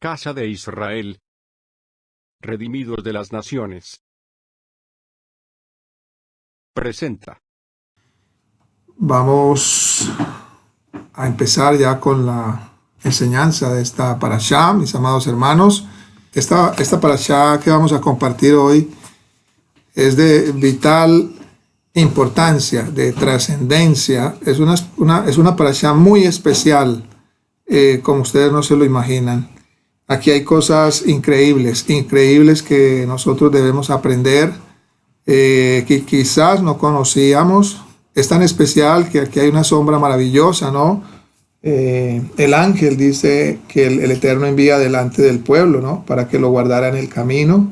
Casa de Israel, redimidos de las naciones, presenta. Vamos a empezar ya con la enseñanza de esta parashá, mis amados hermanos. Esta parashá que vamos a compartir hoy es de vital importancia, de trascendencia. Es una parashá muy especial, como ustedes no se lo imaginan. Aquí hay cosas increíbles que nosotros debemos aprender, que quizás no conocíamos. Es tan especial que aquí hay una sombra maravillosa, ¿no? El ángel dice que el Eterno envía delante del pueblo, ¿no? Para que lo guardara en el camino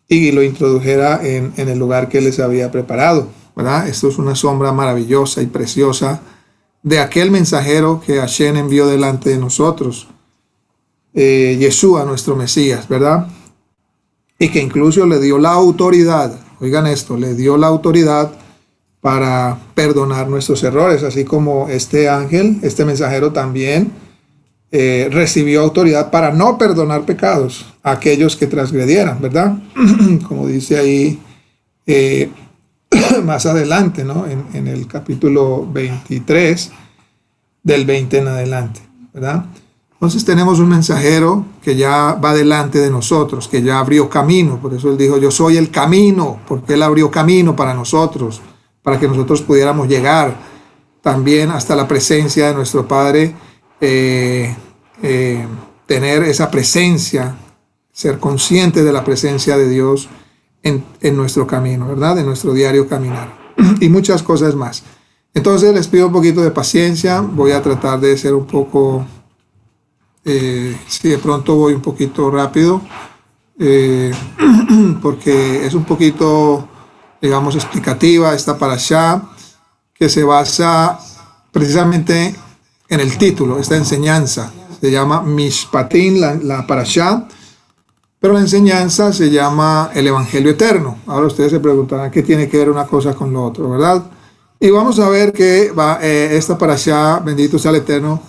y lo introdujera en el lugar que les había preparado, ¿verdad? Esto es una sombra maravillosa y preciosa de aquel mensajero que Hashem envió delante de nosotros, Yeshua, nuestro Mesías, ¿verdad? Y que incluso le dio la autoridad, oigan esto, le dio la autoridad para perdonar nuestros errores, así como este ángel, este mensajero también recibió autoridad para no perdonar pecados a aquellos que transgredieran, ¿verdad? Como dice ahí más adelante, ¿no? En el capítulo 23, del 20 en adelante, ¿verdad? Entonces tenemos un mensajero que ya va delante de nosotros, que ya abrió camino. Por eso él dijo, yo soy el camino, porque él abrió camino para nosotros, para que nosotros pudiéramos llegar también hasta la presencia de nuestro Padre, tener esa presencia, ser conscientes de la presencia de Dios en nuestro camino, ¿verdad? En nuestro diario caminar y muchas cosas más. Entonces les pido un poquito de paciencia, voy a tratar de ser un poco, si de pronto voy un poquito rápido, porque es un poquito, digamos, explicativa esta parashá, que se basa precisamente en el título, esta enseñanza. Se llama Mishpatim, la parashá, pero la enseñanza se llama el Evangelio Eterno. Ahora ustedes se preguntarán qué tiene que ver una cosa con lo otro, ¿verdad? Y vamos a ver que esta parashá, bendito sea el Eterno,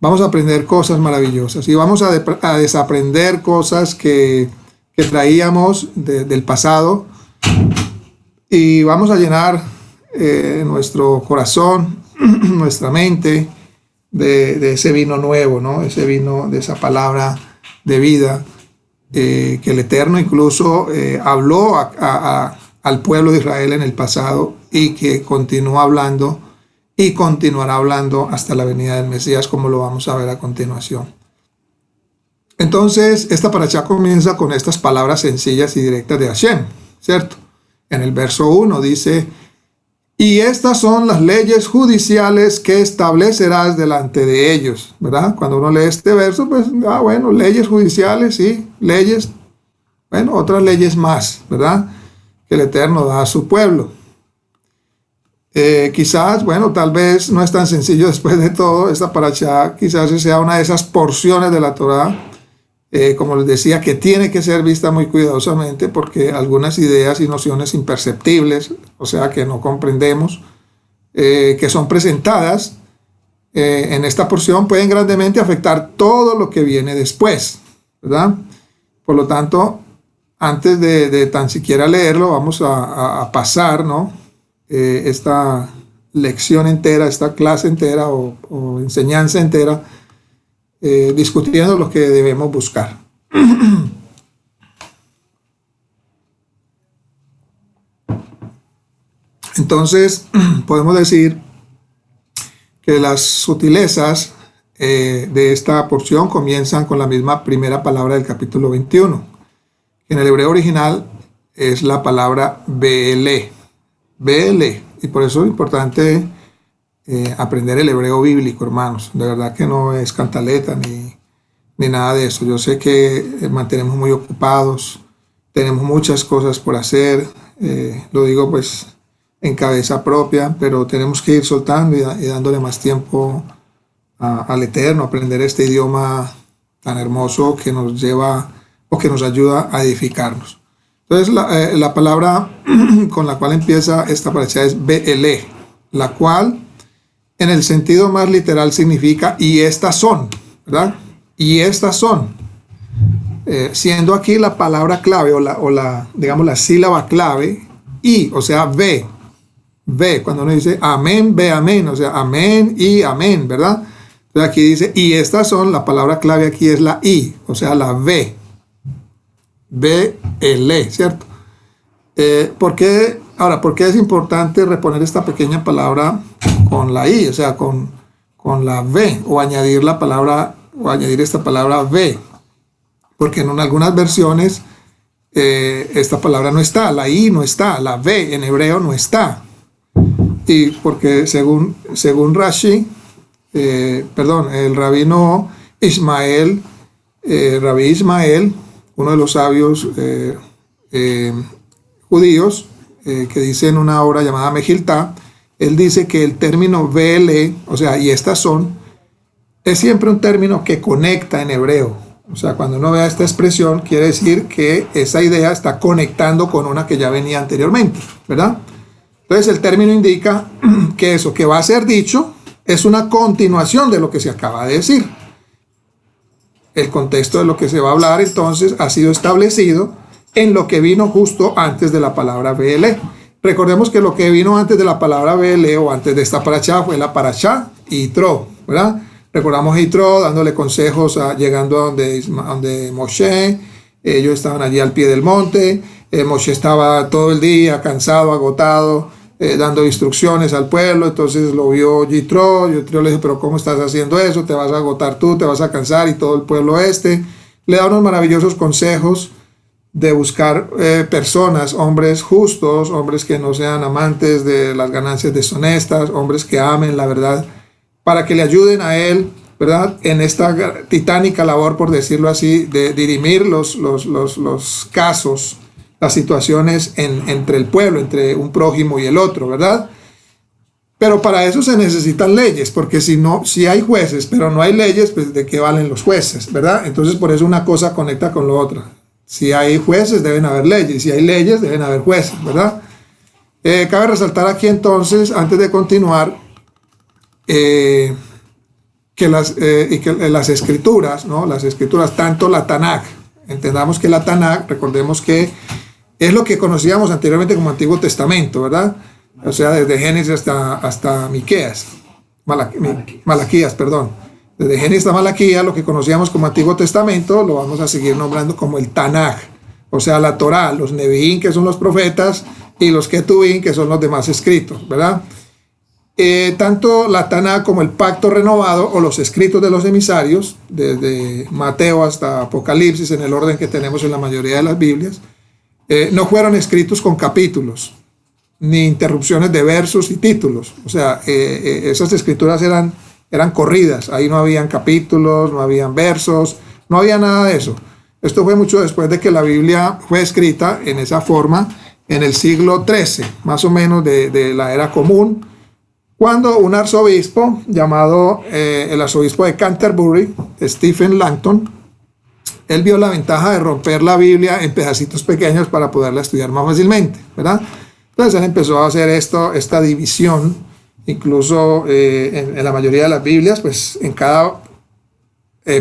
vamos a aprender cosas maravillosas y vamos a desaprender cosas que traíamos del pasado, y vamos a llenar nuestro corazón, nuestra mente de ese vino nuevo, ¿no? Ese vino, de esa palabra de vida, que el Eterno incluso habló al pueblo de Israel en el pasado y que continúa hablando y continuará hablando hasta la venida del Mesías, como lo vamos a ver a continuación. Entonces, esta parashá comienza con estas palabras sencillas y directas de Hashem, ¿cierto? En el verso 1 dice, y estas son las leyes judiciales que establecerás delante de ellos, ¿verdad? Cuando uno lee este verso, pues, bueno, leyes judiciales, sí, leyes, bueno, otras leyes más, ¿verdad? Que el Eterno da a su pueblo. Quizás, bueno, tal vez no es tan sencillo después de todo. Esta parashá quizás sea una de esas porciones de la Torá, como les decía, que tiene que ser vista muy cuidadosamente, porque algunas ideas y nociones imperceptibles, o sea, que no comprendemos, que son presentadas en esta porción, pueden grandemente afectar todo lo que viene después, ¿verdad? Por lo tanto, antes de tan siquiera leerlo, vamos a pasar, ¿no? Esta lección entera, esta clase entera o enseñanza entera, discutiendo lo que debemos buscar. Entonces, podemos decir que las sutilezas de esta porción comienzan con la misma primera palabra del capítulo 21, que en el hebreo original es la palabra Be'ele. Be'ele. Y por eso es importante aprender el hebreo bíblico, hermanos. De verdad que no es cantaleta ni nada de eso. Yo sé que mantenemos muy ocupados, tenemos muchas cosas por hacer, lo digo pues en cabeza propia, pero tenemos que ir soltando y dándole más tiempo al Eterno, aprender este idioma tan hermoso que nos lleva o que nos ayuda a edificarnos. Entonces la palabra con la cual empieza esta parashá es Be'ele, la cual en el sentido más literal significa y estas son, ¿verdad? Y estas son. siendo aquí la palabra clave digamos la sílaba clave, y, o sea, ve, cuando uno dice amén, ve, amén, o sea, amén y amén, ¿verdad? Entonces aquí dice, y estas son, la palabra clave aquí es la I, o sea, la V, V-L, ¿cierto? ¿Por qué es importante reponer esta pequeña palabra con la I, o sea, con la V, o añadir esta palabra V? Porque en algunas versiones esta palabra no está, la I no está, la V en hebreo no está. Y porque según Rashi, el rabino Ismael, Rabí Ismael, uno de los sabios judíos, que dice en una obra llamada Mejiltá, él dice que el término VL, o sea, y estas son, es siempre un término que conecta en hebreo. O sea, cuando uno vea esta expresión, quiere decir que esa idea está conectando con una que ya venía anteriormente, ¿verdad? Entonces el término indica que eso que va a ser dicho es una continuación de lo que se acaba de decir. El contexto de lo que se va a hablar entonces ha sido establecido en lo que vino justo antes de la palabra BL. Recordemos que lo que vino antes de la palabra BL o antes de esta parashá fue la parashá Yitro, ¿verdad? Recordamos a Yitro dándole consejos, llegando a donde Moshe. Ellos estaban allí al pie del monte. Moshe estaba todo el día cansado, agotado, dando instrucciones al pueblo. Entonces lo vio Yitro. Yitro le dijo, pero ¿cómo estás haciendo eso? Te vas a agotar tú, te vas a cansar, y todo el pueblo le da unos maravillosos consejos de buscar personas, hombres justos, hombres que no sean amantes de las ganancias deshonestas, hombres que amen la verdad, para que le ayuden a él, ¿verdad?, en esta titánica labor, por decirlo así, de dirimir los casos, las situaciones entre el pueblo, entre un prójimo y el otro, ¿verdad? Pero para eso se necesitan leyes, porque si hay jueces, pero no hay leyes, pues ¿de qué valen los jueces, verdad? Entonces por eso una cosa conecta con la otra. Si hay jueces, deben haber leyes. Si hay leyes, deben haber jueces, ¿verdad? Cabe resaltar aquí entonces, antes de continuar, que las escrituras, ¿no? Las escrituras, tanto la Tanaj, entendamos que la Tanaj, recordemos que es lo que conocíamos anteriormente como Antiguo Testamento, ¿verdad? O sea, desde Génesis hasta Malaquías, perdón. Desde Génesis hasta Malaquías, lo que conocíamos como Antiguo Testamento, lo vamos a seguir nombrando como el Tanaj, o sea, la Torá, los Neviín, que son los profetas, y los Ketubín, que son los demás escritos, ¿verdad? Tanto la Tanaj como el Pacto Renovado o los escritos de los emisarios, desde Mateo hasta Apocalipsis, en el orden que tenemos en la mayoría de las Biblias, no fueron escritos con capítulos, ni interrupciones de versos y títulos. O sea, esas escrituras eran corridas, ahí no habían capítulos, no habían versos, no había nada de eso. Esto fue mucho después de que la Biblia fue escrita en esa forma, en el siglo XIII, más o menos de la era común, cuando un arzobispo llamado el arzobispo de Canterbury, Stephen Langton, él vio la ventaja de romper la Biblia en pedacitos pequeños para poderla estudiar más fácilmente, ¿verdad? Entonces él empezó a hacer esta división, incluso en la mayoría de las Biblias, pues en cada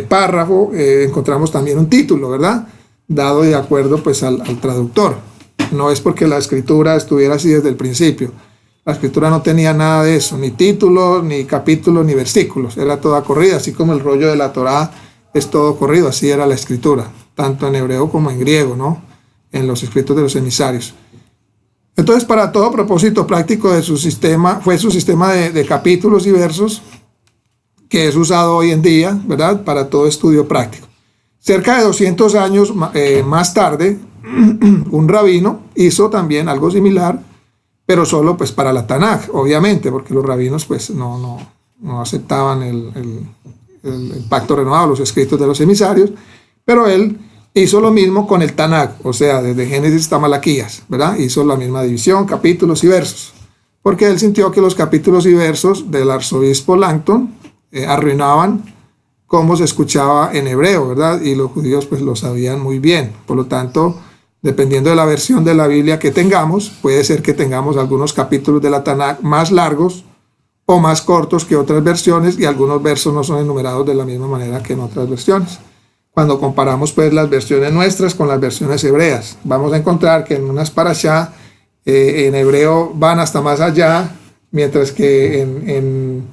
párrafo encontramos también un título, ¿verdad? Dado de acuerdo pues al traductor. No es porque la escritura estuviera así desde el principio. La escritura no tenía nada de eso, ni títulos, ni capítulos, ni versículos. Era toda corrida, así como el rollo de la Torá es todo corrido, así era la escritura, tanto en hebreo como en griego, ¿no? En los escritos de los emisarios. Entonces, para todo propósito práctico de su sistema, fue su sistema de capítulos y versos, que es usado hoy en día, ¿verdad?, para todo estudio práctico. Cerca de 200 años más tarde, un rabino hizo también algo similar, pero solo pues para la Tanaj, obviamente, porque los rabinos pues no aceptaban el pacto renovado, los escritos de los emisarios, pero él hizo lo mismo con el Tanaj, o sea, desde Génesis hasta Malaquías, ¿verdad? Hizo la misma división, capítulos y versos, porque él sintió que los capítulos y versos del arzobispo Langton arruinaban cómo se escuchaba en hebreo, ¿verdad? Y los judíos pues lo sabían muy bien. Por lo tanto, dependiendo de la versión de la Biblia que tengamos, puede ser que tengamos algunos capítulos de la Tanaj más largos o más cortos que otras versiones, y algunos versos no son enumerados de la misma manera que en otras versiones. cuando comparamos pues las versiones nuestras con las versiones hebreas. Vamos a encontrar que en unas parashá en hebreo van hasta más allá, mientras que en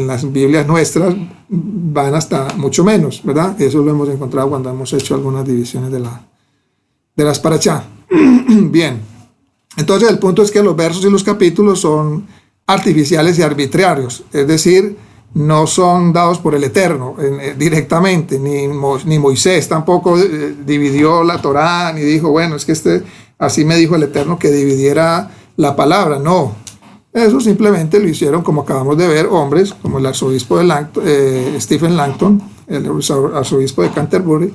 las Biblias nuestras van hasta mucho menos, ¿verdad? Eso lo hemos encontrado cuando hemos hecho algunas divisiones de las parashá. Bien, entonces el punto es que los versos y los capítulos son artificiales y arbitrarios, es decir, no son dados por el Eterno directamente, ni Moisés tampoco dividió la Torá, ni dijo, bueno, es que así me dijo el Eterno que dividiera la palabra. No, eso simplemente lo hicieron, como acabamos de ver, hombres como el arzobispo de Stephen Langton, el arzobispo de Canterbury,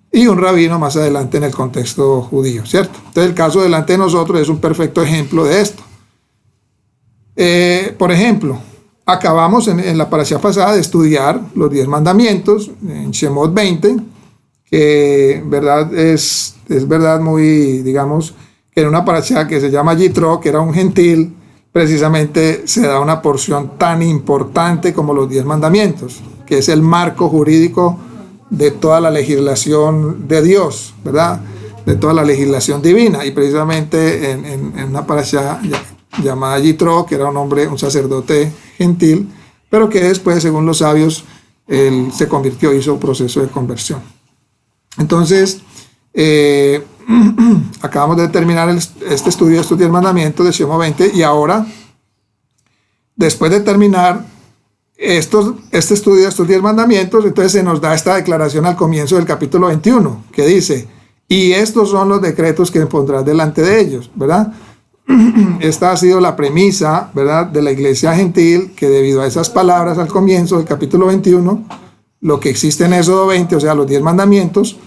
y un rabino más adelante en el contexto judío, ¿cierto? Entonces el caso delante de nosotros es un perfecto ejemplo de esto. Por ejemplo, acabamos en la parashá pasada de estudiar los 10 mandamientos en Shemot 20, que verdad es verdad muy, digamos, que en una parashá que se llama Yitro, que era un gentil, precisamente se da una porción tan importante como los 10 mandamientos, que es el marco jurídico de toda la legislación de Dios, ¿verdad? De toda la legislación divina, y precisamente en una parashá llamada Yitro, que era un sacerdote gentil, pero que después, según los sabios, él se convirtió, hizo un proceso de conversión. Entonces, acabamos de terminar este estudio de estos 10 mandamientos de Shemot 20, y ahora, después de terminar este estudio de estos 10 mandamientos, entonces se nos da esta declaración al comienzo del capítulo 21, que dice, y estos son los decretos que pondrás delante de ellos, ¿verdad? Esta ha sido la premisa, ¿verdad?, de la iglesia gentil, que debido a esas palabras al comienzo del capítulo 21, lo que existe en Éxodo 20, o sea, los 10 mandamientos,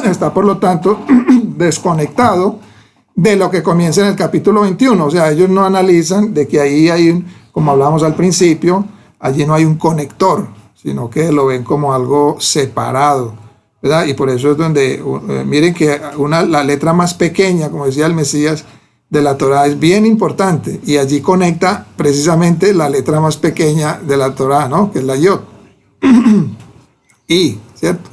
está por lo tanto desconectado de lo que comienza en el capítulo 21. O sea, ellos no analizan de que ahí hay, como hablamos al principio, allí no hay un conector, sino que lo ven como algo separado, ¿verdad? Y por eso es donde, miren que la letra más pequeña, como decía el Mesías, de la Torá es bien importante, y allí conecta precisamente la letra más pequeña de la Torá, ¿no?, que es la Yod. Y, ¿cierto?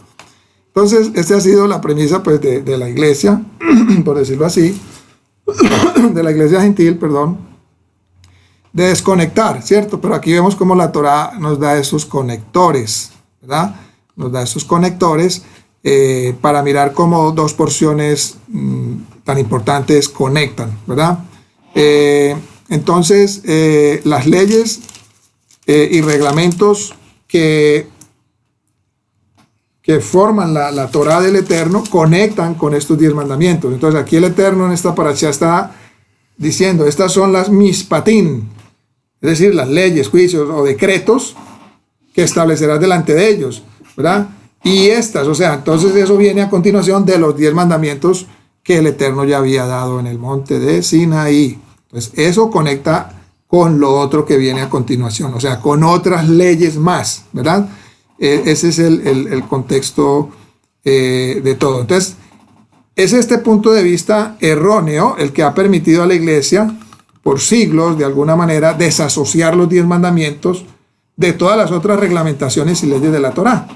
Entonces, esta ha sido la premisa pues de la iglesia, por decirlo así, de la iglesia gentil, perdón, de desconectar, ¿cierto? Pero aquí vemos cómo la Torá nos da esos conectores, ¿verdad? Nos da esos conectores para mirar cómo dos porciones tan importantes conectan, ¿verdad? Entonces, las leyes y reglamentos que forman la Torá del Eterno conectan con estos 10 mandamientos. Entonces aquí el Eterno en esta parashá está diciendo, estas son las mishpatim, es decir, las leyes, juicios o decretos que establecerás delante de ellos, ¿verdad? Y estas, o sea, entonces eso viene a continuación de los 10 mandamientos que el Eterno ya había dado en el monte de Sinaí. Entonces eso conecta con lo otro que viene a continuación, o sea, con otras leyes más, ¿verdad? Ese es el contexto de todo. Entonces, es este punto de vista erróneo el que ha permitido a la iglesia por siglos, de alguna manera, desasociar los 10 mandamientos de todas las otras reglamentaciones y leyes de la Torá.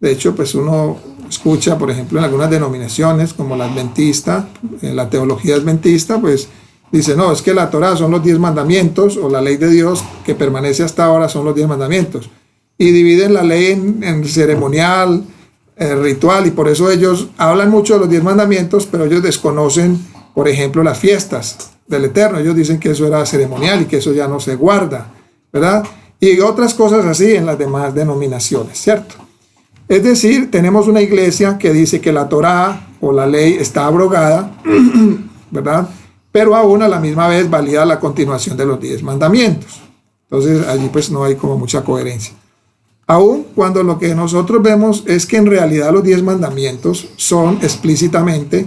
De hecho, pues uno escucha, por ejemplo, en algunas denominaciones como la adventista, en la teología adventista, pues dice, no, es que la Torá son los 10 mandamientos, o la ley de Dios que permanece hasta ahora son los 10 mandamientos. Y dividen la ley en ceremonial, ritual, y por eso ellos hablan mucho de los 10 mandamientos, pero ellos desconocen, por ejemplo, las fiestas del Eterno. Ellos dicen que eso era ceremonial y que eso ya no se guarda, ¿verdad? Y otras cosas así en las demás denominaciones, ¿cierto? Es decir, tenemos una iglesia que dice que la Torá o la ley está abrogada, ¿verdad? Pero aún a la misma vez valida la continuación de los 10 mandamientos. Entonces allí pues no hay como mucha coherencia. Aún cuando lo que nosotros vemos es que en realidad los 10 mandamientos son explícitamente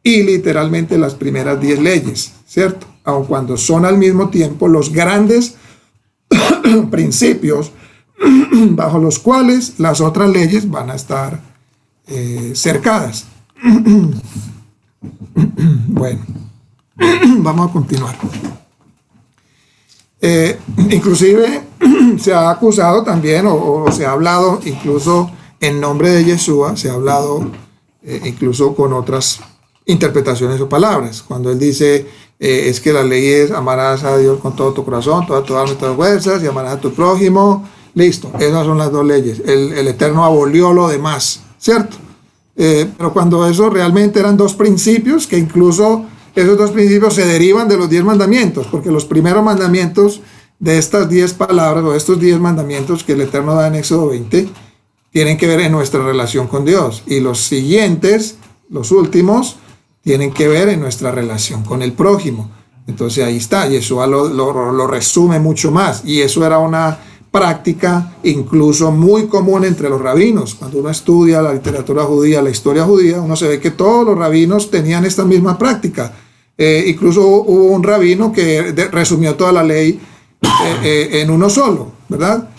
y literalmente las primeras 10 leyes, ¿cierto? Aun cuando son al mismo tiempo los grandes principios bajo los cuales las otras leyes van a estar cercadas. Bueno, vamos a continuar. Inclusive se ha acusado también o se ha hablado incluso en nombre de Yeshua se ha hablado incluso con otras interpretaciones o palabras. Cuando él dice, es que la ley es amarás a Dios con todo tu corazón, toda tu alma y todas tus fuerzas, y amarás a tu prójimo. Listo, esas son las dos leyes. El Eterno abolió lo demás, ¿cierto? Pero cuando eso realmente eran dos principios, que incluso esos dos principios se derivan de los 10 mandamientos, porque los primeros mandamientos de estas 10 palabras o estos 10 mandamientos que el Eterno da en Éxodo 20 tienen que ver en nuestra relación con Dios, y los siguientes, los últimos, tienen que ver en nuestra relación con el prójimo. Entonces ahí está, Yeshua lo resume mucho más, y eso era una práctica incluso muy común entre los rabinos. Cuando uno estudia la literatura judía, la historia judía, uno se ve que todos los rabinos tenían esta misma práctica. Incluso hubo un rabino que resumió toda la ley en uno solo, ¿verdad?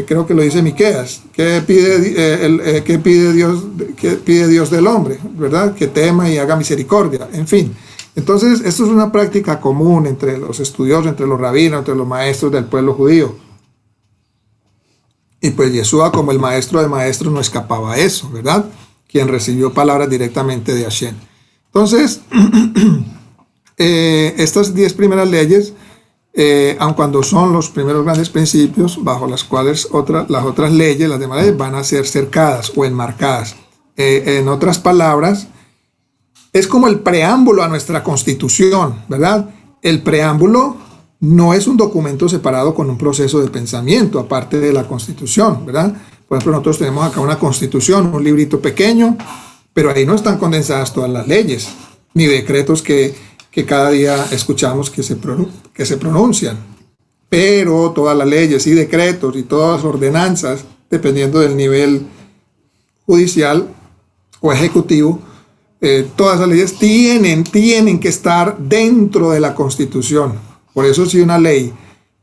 Creo que lo dice Miqueas. ¿Qué pide Dios del hombre? ¿Verdad? Que tema y haga misericordia. En fin. Entonces, esto es una práctica común entre los estudiosos, entre los rabinos, entre los maestros del pueblo judío. Y pues Yeshua, como el maestro de maestros, no escapaba a eso, ¿verdad? Quien recibió palabras directamente de Hashem. Entonces, estas 10 primeras leyes, aun cuando son los primeros grandes principios, bajo las cuales las otras leyes, las demás leyes, van a ser cercadas o enmarcadas. En otras palabras, es como el preámbulo a nuestra Constitución, ¿verdad? El preámbulo no es un documento separado con un proceso de pensamiento, aparte de la Constitución, ¿verdad? Por ejemplo, nosotros tenemos acá una Constitución, un librito pequeño, pero ahí no están condensadas todas las leyes, ni decretos que cada día escuchamos que se pronuncian. Pero todas las leyes y decretos y todas las ordenanzas, dependiendo del nivel judicial o ejecutivo, todas las leyes tienen que estar dentro de la Constitución. Por eso si una ley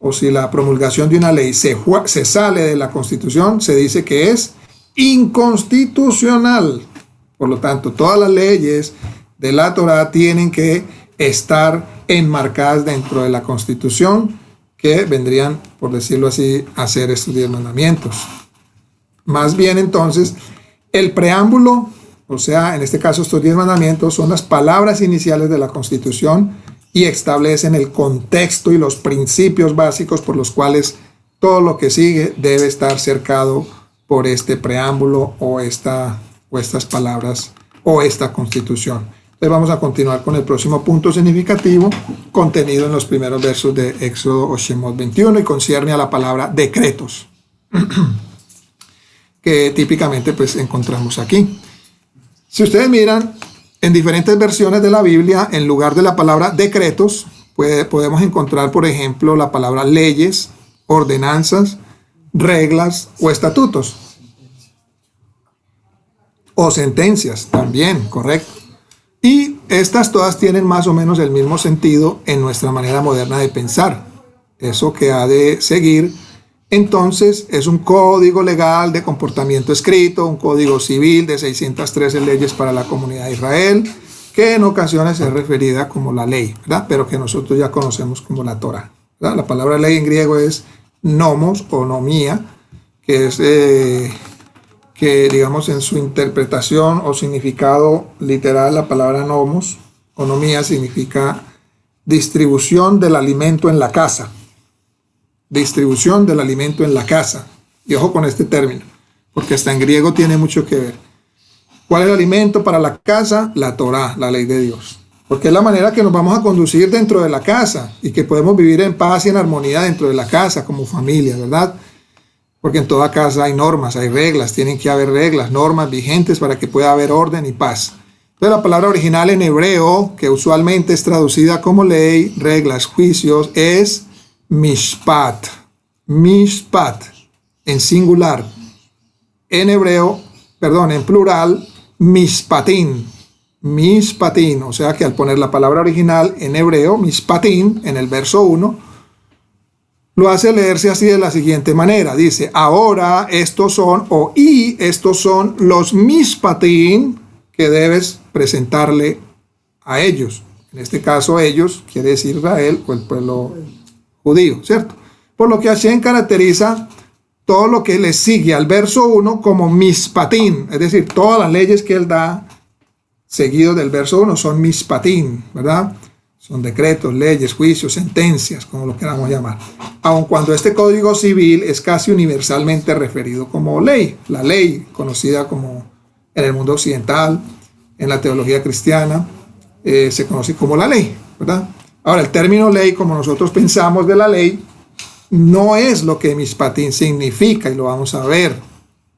o si la promulgación de una ley se sale de la Constitución, se dice que es inconstitucional. Por lo tanto, todas las leyes de la Torá tienen que estar enmarcadas dentro de la Constitución, que vendrían, por decirlo así, a ser estos 10 mandamientos. Más bien, entonces, el preámbulo, o sea, en este caso estos 10 mandamientos, son las palabras iniciales de la Constitución y establecen el contexto y los principios básicos por los cuales todo lo que sigue debe estar cercado por este preámbulo o estas palabras o esta Constitución. Entonces vamos a continuar con el próximo punto significativo contenido en los primeros versos de Éxodo o Shemot 21 y concierne a la palabra decretos, que típicamente pues encontramos aquí. Si ustedes miran en diferentes versiones de la Biblia, en lugar de la palabra decretos, podemos encontrar, por ejemplo, la palabra leyes, ordenanzas, reglas o estatutos. O sentencias también, correcto. Y estas todas tienen más o menos el mismo sentido en nuestra manera moderna de pensar. Eso que ha de seguir, entonces, es un código legal de comportamiento escrito, un código civil de 613 leyes para la comunidad de Israel, que en ocasiones es referida como la ley, ¿verdad? Pero que nosotros ya conocemos como la Torá, ¿verdad? La palabra ley en griego es nomos o nomía, que es que digamos en su interpretación o significado literal, la palabra nomos o nomía significa distribución del alimento en la casa. Distribución del alimento en la casa. Y ojo con este término, porque hasta en griego tiene mucho que ver. ¿Cuál es el alimento para la casa? La Torá, la ley de Dios. Porque es la manera que nos vamos a conducir dentro de la casa y que podemos vivir en paz y en armonía dentro de la casa como familia, ¿verdad? Porque en toda casa hay normas, hay reglas, tienen que haber reglas, normas vigentes para que pueda haber orden y paz. Entonces la palabra original en hebreo, que usualmente es traducida como ley, reglas, juicios, es mishpat, mishpat, en singular, en hebreo, perdón, en plural, mishpatín, mishpatín, o sea que al poner la palabra original en hebreo, mishpatín, en el verso 1, lo hace leerse así de la siguiente manera, dice, ahora estos son, estos son los mishpatín que debes presentarle a ellos, en este caso ellos, quiere decir Israel o el pueblo judío, ¿cierto? Por lo que Hashem caracteriza todo lo que le sigue al verso 1 como mishpatim, es decir, todas las leyes que él da seguido del verso 1 son mishpatim, ¿verdad? Son decretos, leyes, juicios, sentencias, como lo queramos llamar. Aun cuando este código civil es casi universalmente referido como ley, la ley conocida como en el mundo occidental, en la teología cristiana, se conoce como la ley, ¿verdad? Ahora, el término ley, como nosotros pensamos de la ley, no es lo que mishpatim significa, y lo vamos a ver.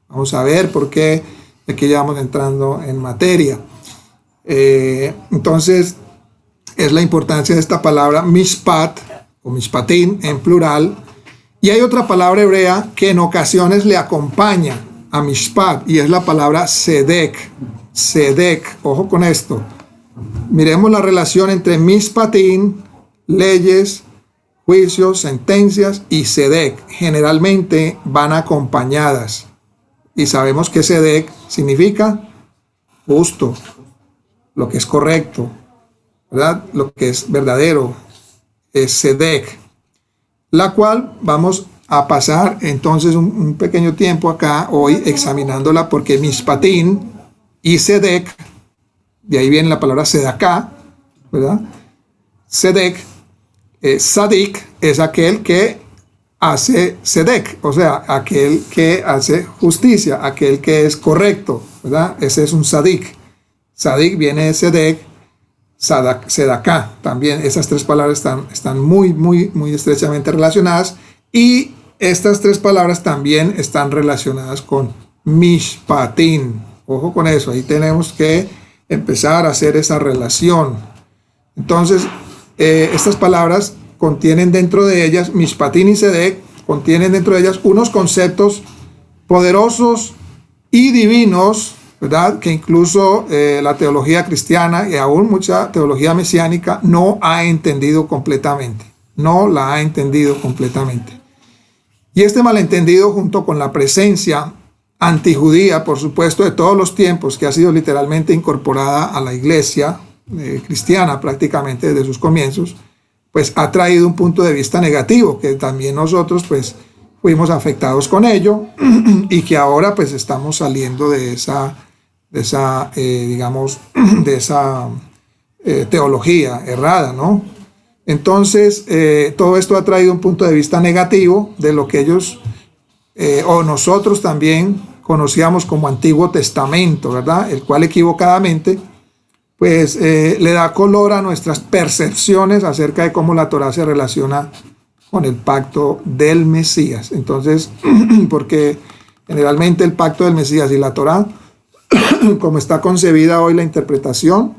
Vamos a ver por qué aquí ya vamos entrando en materia. Entonces, es la importancia de esta palabra mishpat, o mishpatim en plural. Y hay otra palabra hebrea que en ocasiones le acompaña a mishpat, y es la palabra sedek. Sedek, ojo con esto. Miremos la relación entre mishpatim, leyes, juicios, sentencias, y sedek. Generalmente van acompañadas. Y sabemos que sedek significa justo, lo que es correcto, ¿verdad? Lo que es verdadero, es sedek. La cual vamos a pasar entonces un pequeño tiempo acá hoy examinándola, porque mishpatim y sedek, de ahí viene la palabra sedaká, ¿verdad? Sedek, sadik es aquel que hace sedek, o sea, aquel que hace justicia, aquel que es correcto, ¿verdad? Ese es un sadik. Sadik viene de sedek, sedaká también. Esas tres palabras están muy estrechamente relacionadas, y estas tres palabras también están relacionadas con mishpatim. Ojo con eso, ahí tenemos que empezar a hacer esa relación. Entonces, estas palabras contienen dentro de ellas, mishpatim y sedek, contienen dentro de ellas unos conceptos poderosos y divinos, ¿verdad? Que incluso la teología cristiana y aún mucha teología mesiánica no ha entendido completamente. No la ha entendido completamente. Y este malentendido, junto con la presencia antijudía, por supuesto, de todos los tiempos, que ha sido literalmente incorporada a la iglesia cristiana prácticamente desde sus comienzos, pues ha traído un punto de vista negativo, que también nosotros pues fuimos afectados con ello, y que ahora pues estamos saliendo de esa teología errada, ¿no? Entonces, todo esto ha traído un punto de vista negativo de lo que ellos o nosotros también conocíamos como Antiguo Testamento, ¿verdad? El cual equivocadamente pues le da color a nuestras percepciones acerca de cómo la Torá se relaciona con el pacto del Mesías. Entonces, porque generalmente el pacto del Mesías y la Torá, como está concebida hoy la interpretación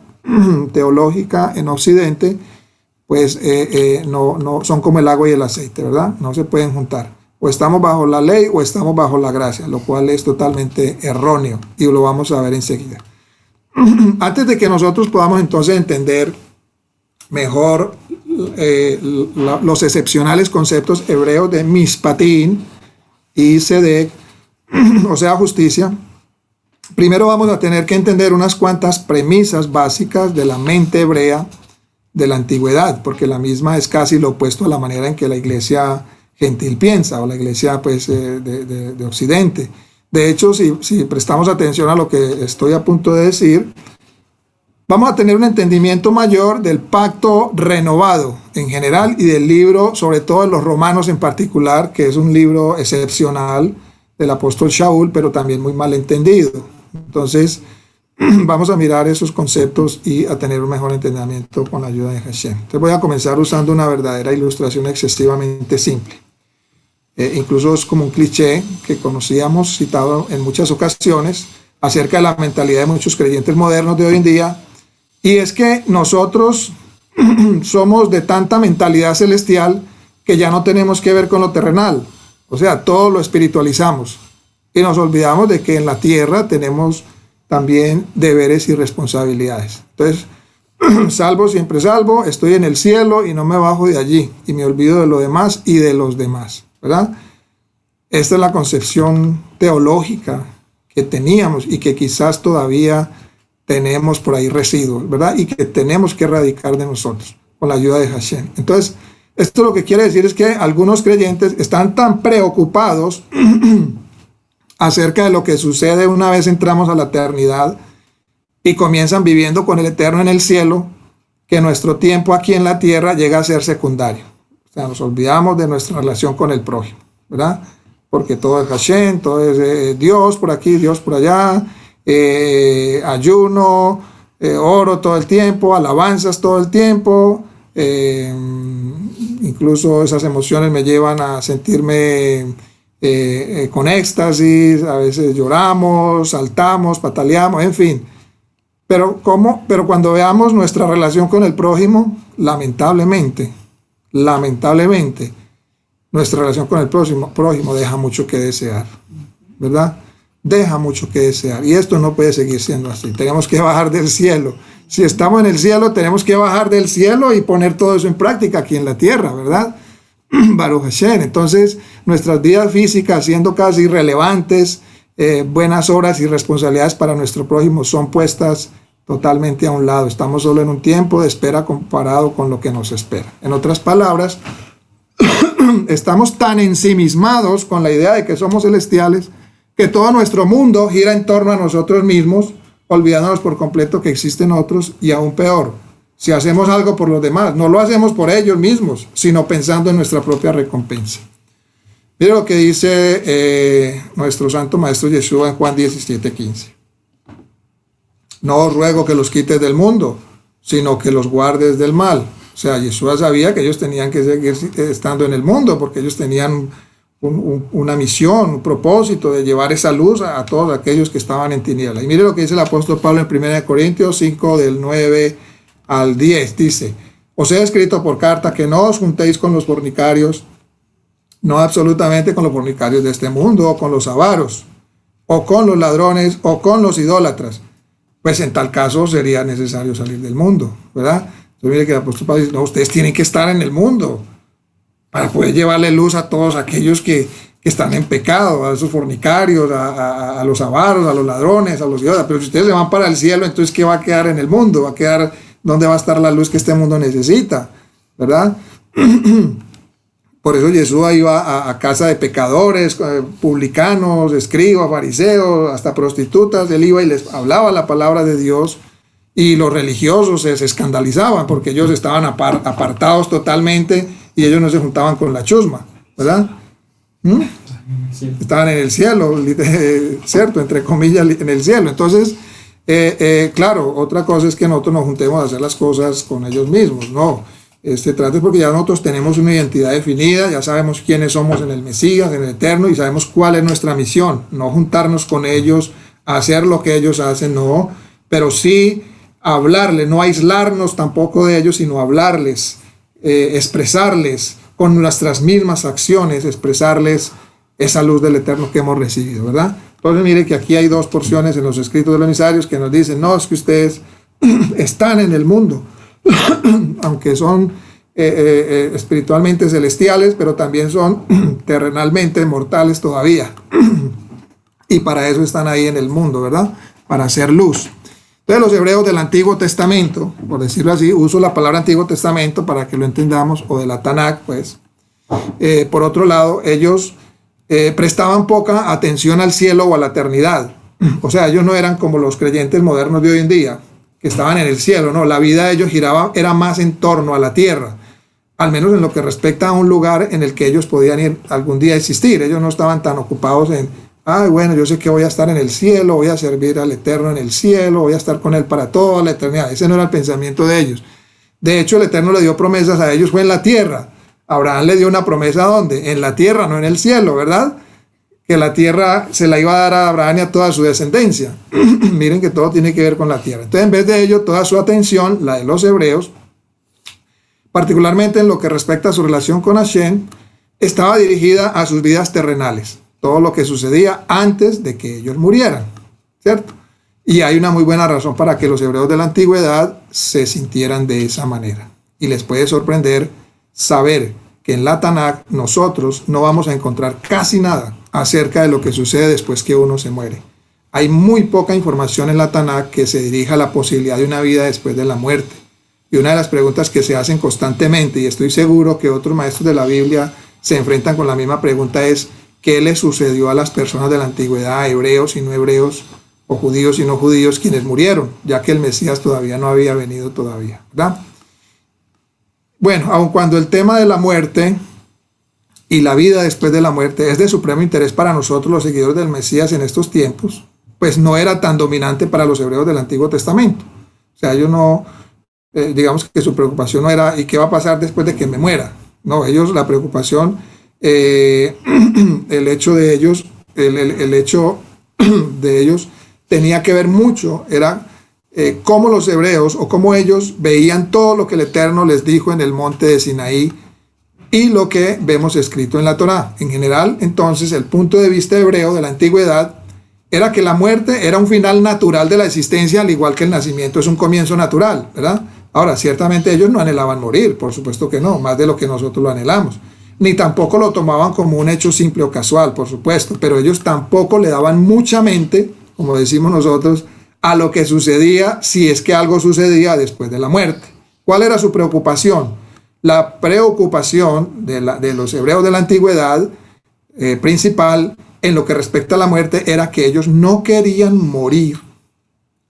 teológica en Occidente, pues no son como el agua y el aceite, ¿verdad? No se pueden juntar. O estamos bajo la ley o estamos bajo la gracia, lo cual es totalmente erróneo, y lo vamos a ver enseguida. Antes de que nosotros podamos entonces entender mejor los excepcionales conceptos hebreos de mishpatim y sedek, o sea, justicia, primero vamos a tener que entender unas cuantas premisas básicas de la mente hebrea de la antigüedad, porque la misma es casi lo opuesto a la manera en que la iglesia gentil piensa, o la iglesia pues de Occidente. De hecho, si prestamos atención a lo que estoy a punto de decir, vamos a tener un entendimiento mayor del pacto renovado en general, y del libro, sobre todo de los Romanos en particular, que es un libro excepcional del apóstol Shaul, pero también muy mal entendido. Entonces, vamos a mirar esos conceptos y a tener un mejor entendimiento con la ayuda de Hashem. Entonces voy a comenzar usando una verdadera ilustración excesivamente simple. Incluso es como un cliché que conocíamos, citado en muchas ocasiones, acerca de la mentalidad de muchos creyentes modernos de hoy en día, y es que nosotros somos de tanta mentalidad celestial que ya no tenemos que ver con lo terrenal, o sea, todo lo espiritualizamos, y nos olvidamos de que en la tierra tenemos también deberes y responsabilidades. Entonces, salvo, siempre salvo, estoy en el cielo y no me bajo de allí, y me olvido de lo demás y de los demás, ¿verdad? Esta es la concepción teológica que teníamos y que quizás todavía tenemos por ahí residuos, ¿verdad? Y que tenemos que erradicar de nosotros con la ayuda de Hashem. Entonces, Esto lo que quiere decir es que algunos creyentes están tan preocupados acerca de lo que sucede una vez entramos a la eternidad y comienzan viviendo con el Eterno en el cielo, que nuestro tiempo aquí en la tierra llega a ser secundario. O sea, nos olvidamos de nuestra relación con el prójimo, ¿verdad? Porque todo es Hashem, todo es Dios por aquí, Dios por allá, ayuno, oro todo el tiempo, alabanzas todo el tiempo, incluso esas emociones me llevan a sentirme con éxtasis, a veces lloramos, saltamos, pataleamos, en fin. Pero cuando veamos nuestra relación con el prójimo, lamentablemente, nuestra relación con el prójimo deja mucho que desear, ¿verdad? Deja mucho que desear. Y esto no puede seguir siendo así. Tenemos que bajar del cielo. Si estamos en el cielo, tenemos que bajar del cielo y poner todo eso en práctica aquí en la tierra, ¿verdad? Baruch Hashem. Entonces, nuestras vidas físicas, siendo casi irrelevantes, buenas obras y responsabilidades para nuestro prójimo son puestas totalmente a un lado. Estamos solo en un tiempo de espera comparado con lo que nos espera. En otras palabras, estamos tan ensimismados con la idea de que somos celestiales que todo nuestro mundo gira en torno a nosotros mismos, olvidándonos por completo que existen otros, y aún peor, si hacemos algo por los demás, no lo hacemos por ellos mismos, sino pensando en nuestra propia recompensa. Mire lo que dice nuestro Santo Maestro Yeshua en Juan 17:15. No os ruego que los quites del mundo, sino que los guardes del mal. O sea, Yeshua sabía que ellos tenían que seguir estando en el mundo, porque ellos tenían una misión, un propósito de llevar esa luz a todos aquellos que estaban en tinieblas. Y mire lo que dice el apóstol Pablo en 1 Corintios 5, del 9 al 10. Dice: os he escrito por carta que no os juntéis con los fornicarios, no absolutamente con los fornicarios de este mundo, o con los avaros, o con los ladrones, o con los idólatras. Pues en tal caso sería necesario salir del mundo, ¿verdad? Entonces mire que el apóstol Pablo dice: no, ustedes tienen que estar en el mundo para poder llevarle luz a todos aquellos que están en pecado, a esos fornicarios, a los avaros, a los ladrones, a los idólatras. Pero si ustedes se van para el cielo, entonces ¿qué va a quedar en el mundo? Va a quedar, ¿dónde va a estar la luz que este mundo necesita? ¿Verdad? Por eso Jesús iba a casa de pecadores, publicanos, escribas, fariseos, hasta prostitutas. Él iba y les hablaba la palabra de Dios, y los religiosos se escandalizaban porque ellos estaban apartados totalmente y ellos no se juntaban con la chusma, ¿verdad? Estaban en el cielo, ¿cierto? Entre comillas, en el cielo. Entonces, claro, otra cosa es que nosotros nos juntemos a hacer las cosas con ellos mismos, no. Trata porque ya nosotros tenemos una identidad definida, ya sabemos quiénes somos en el Mesías, en el Eterno, y sabemos cuál es nuestra misión. No juntarnos con ellos a hacer lo que ellos hacen, no, pero sí hablarles, no aislarnos tampoco de ellos, sino hablarles, expresarles con nuestras mismas acciones, expresarles esa luz del Eterno que hemos recibido, ¿verdad? Entonces mire que aquí hay dos porciones en los escritos de los emisarios que nos dicen: no, es que ustedes están en el mundo, aunque son espiritualmente celestiales, pero también son terrenalmente mortales todavía. Y para eso están ahí en el mundo, ¿verdad? Para hacer luz. Entonces los hebreos del Antiguo Testamento, por decirlo así, uso la palabra Antiguo Testamento para que lo entendamos, o de la Tanakh, pues. Por otro lado, ellos prestaban poca atención al cielo o a la eternidad. O sea, ellos no eran como los creyentes modernos de hoy en día, que estaban en el cielo, no, la vida de ellos giraba, era más en torno a la tierra, al menos en lo que respecta a un lugar en el que ellos podían ir algún día a existir. Ellos no estaban tan ocupados en, bueno, yo sé que voy a estar en el cielo, voy a servir al Eterno en el cielo, voy a estar con Él para toda la eternidad. Ese no era el pensamiento de ellos. De hecho, el Eterno le dio promesas a ellos, fue en la tierra. Abraham le dio una promesa, ¿dónde? En la tierra, no en el cielo, ¿verdad? Que la tierra se la iba a dar a Abraham y a toda su descendencia. Miren que todo tiene que ver con la tierra. Entonces, en vez de ello, toda su atención, la de los hebreos, particularmente en lo que respecta a su relación con Hashem, estaba dirigida a sus vidas terrenales. Todo lo que sucedía antes de que ellos murieran, ¿cierto? Y hay una muy buena razón para que los hebreos de la antigüedad se sintieran de esa manera. Y les puede sorprender saber que en la Tanakh nosotros no vamos a encontrar casi nada acerca de lo que sucede después que uno se muere. Hay muy poca información en la Tanakh que se dirija a la posibilidad de una vida después de la muerte. Y una de las preguntas que se hacen constantemente, y estoy seguro que otros maestros de la Biblia se enfrentan con la misma pregunta, es ¿qué le sucedió a las personas de la antigüedad, hebreos y no hebreos, o judíos y no judíos, quienes murieron, ya que el Mesías todavía no había venido todavía, ¿verdad? Bueno, aun cuando el tema de la muerte y la vida después de la muerte es de supremo interés para nosotros los seguidores del Mesías en estos tiempos, pues no era tan dominante para los hebreos del Antiguo Testamento. O sea, ellos no, digamos que su preocupación no era ¿y qué va a pasar después de que me muera? No, ellos, la preocupación, el hecho de ellos, el hecho de ellos tenía que ver mucho, era cómo los hebreos o cómo ellos veían todo lo que el Eterno les dijo en el monte de Sinaí y lo que vemos escrito en la Torá. En general, entonces, el punto de vista hebreo de la antigüedad era que la muerte era un final natural de la existencia, al igual que el nacimiento es un comienzo natural, ¿verdad? Ahora, ciertamente ellos no anhelaban morir, por supuesto que no, más de lo que nosotros lo anhelamos. Ni tampoco lo tomaban como un hecho simple o casual, por supuesto, pero ellos tampoco le daban mucha mente, como decimos nosotros, a lo que sucedía, si es que algo sucedía después de la muerte. ¿Cuál era su preocupación? La preocupación de los hebreos de la antigüedad principal en lo que respecta a la muerte era que ellos no querían morir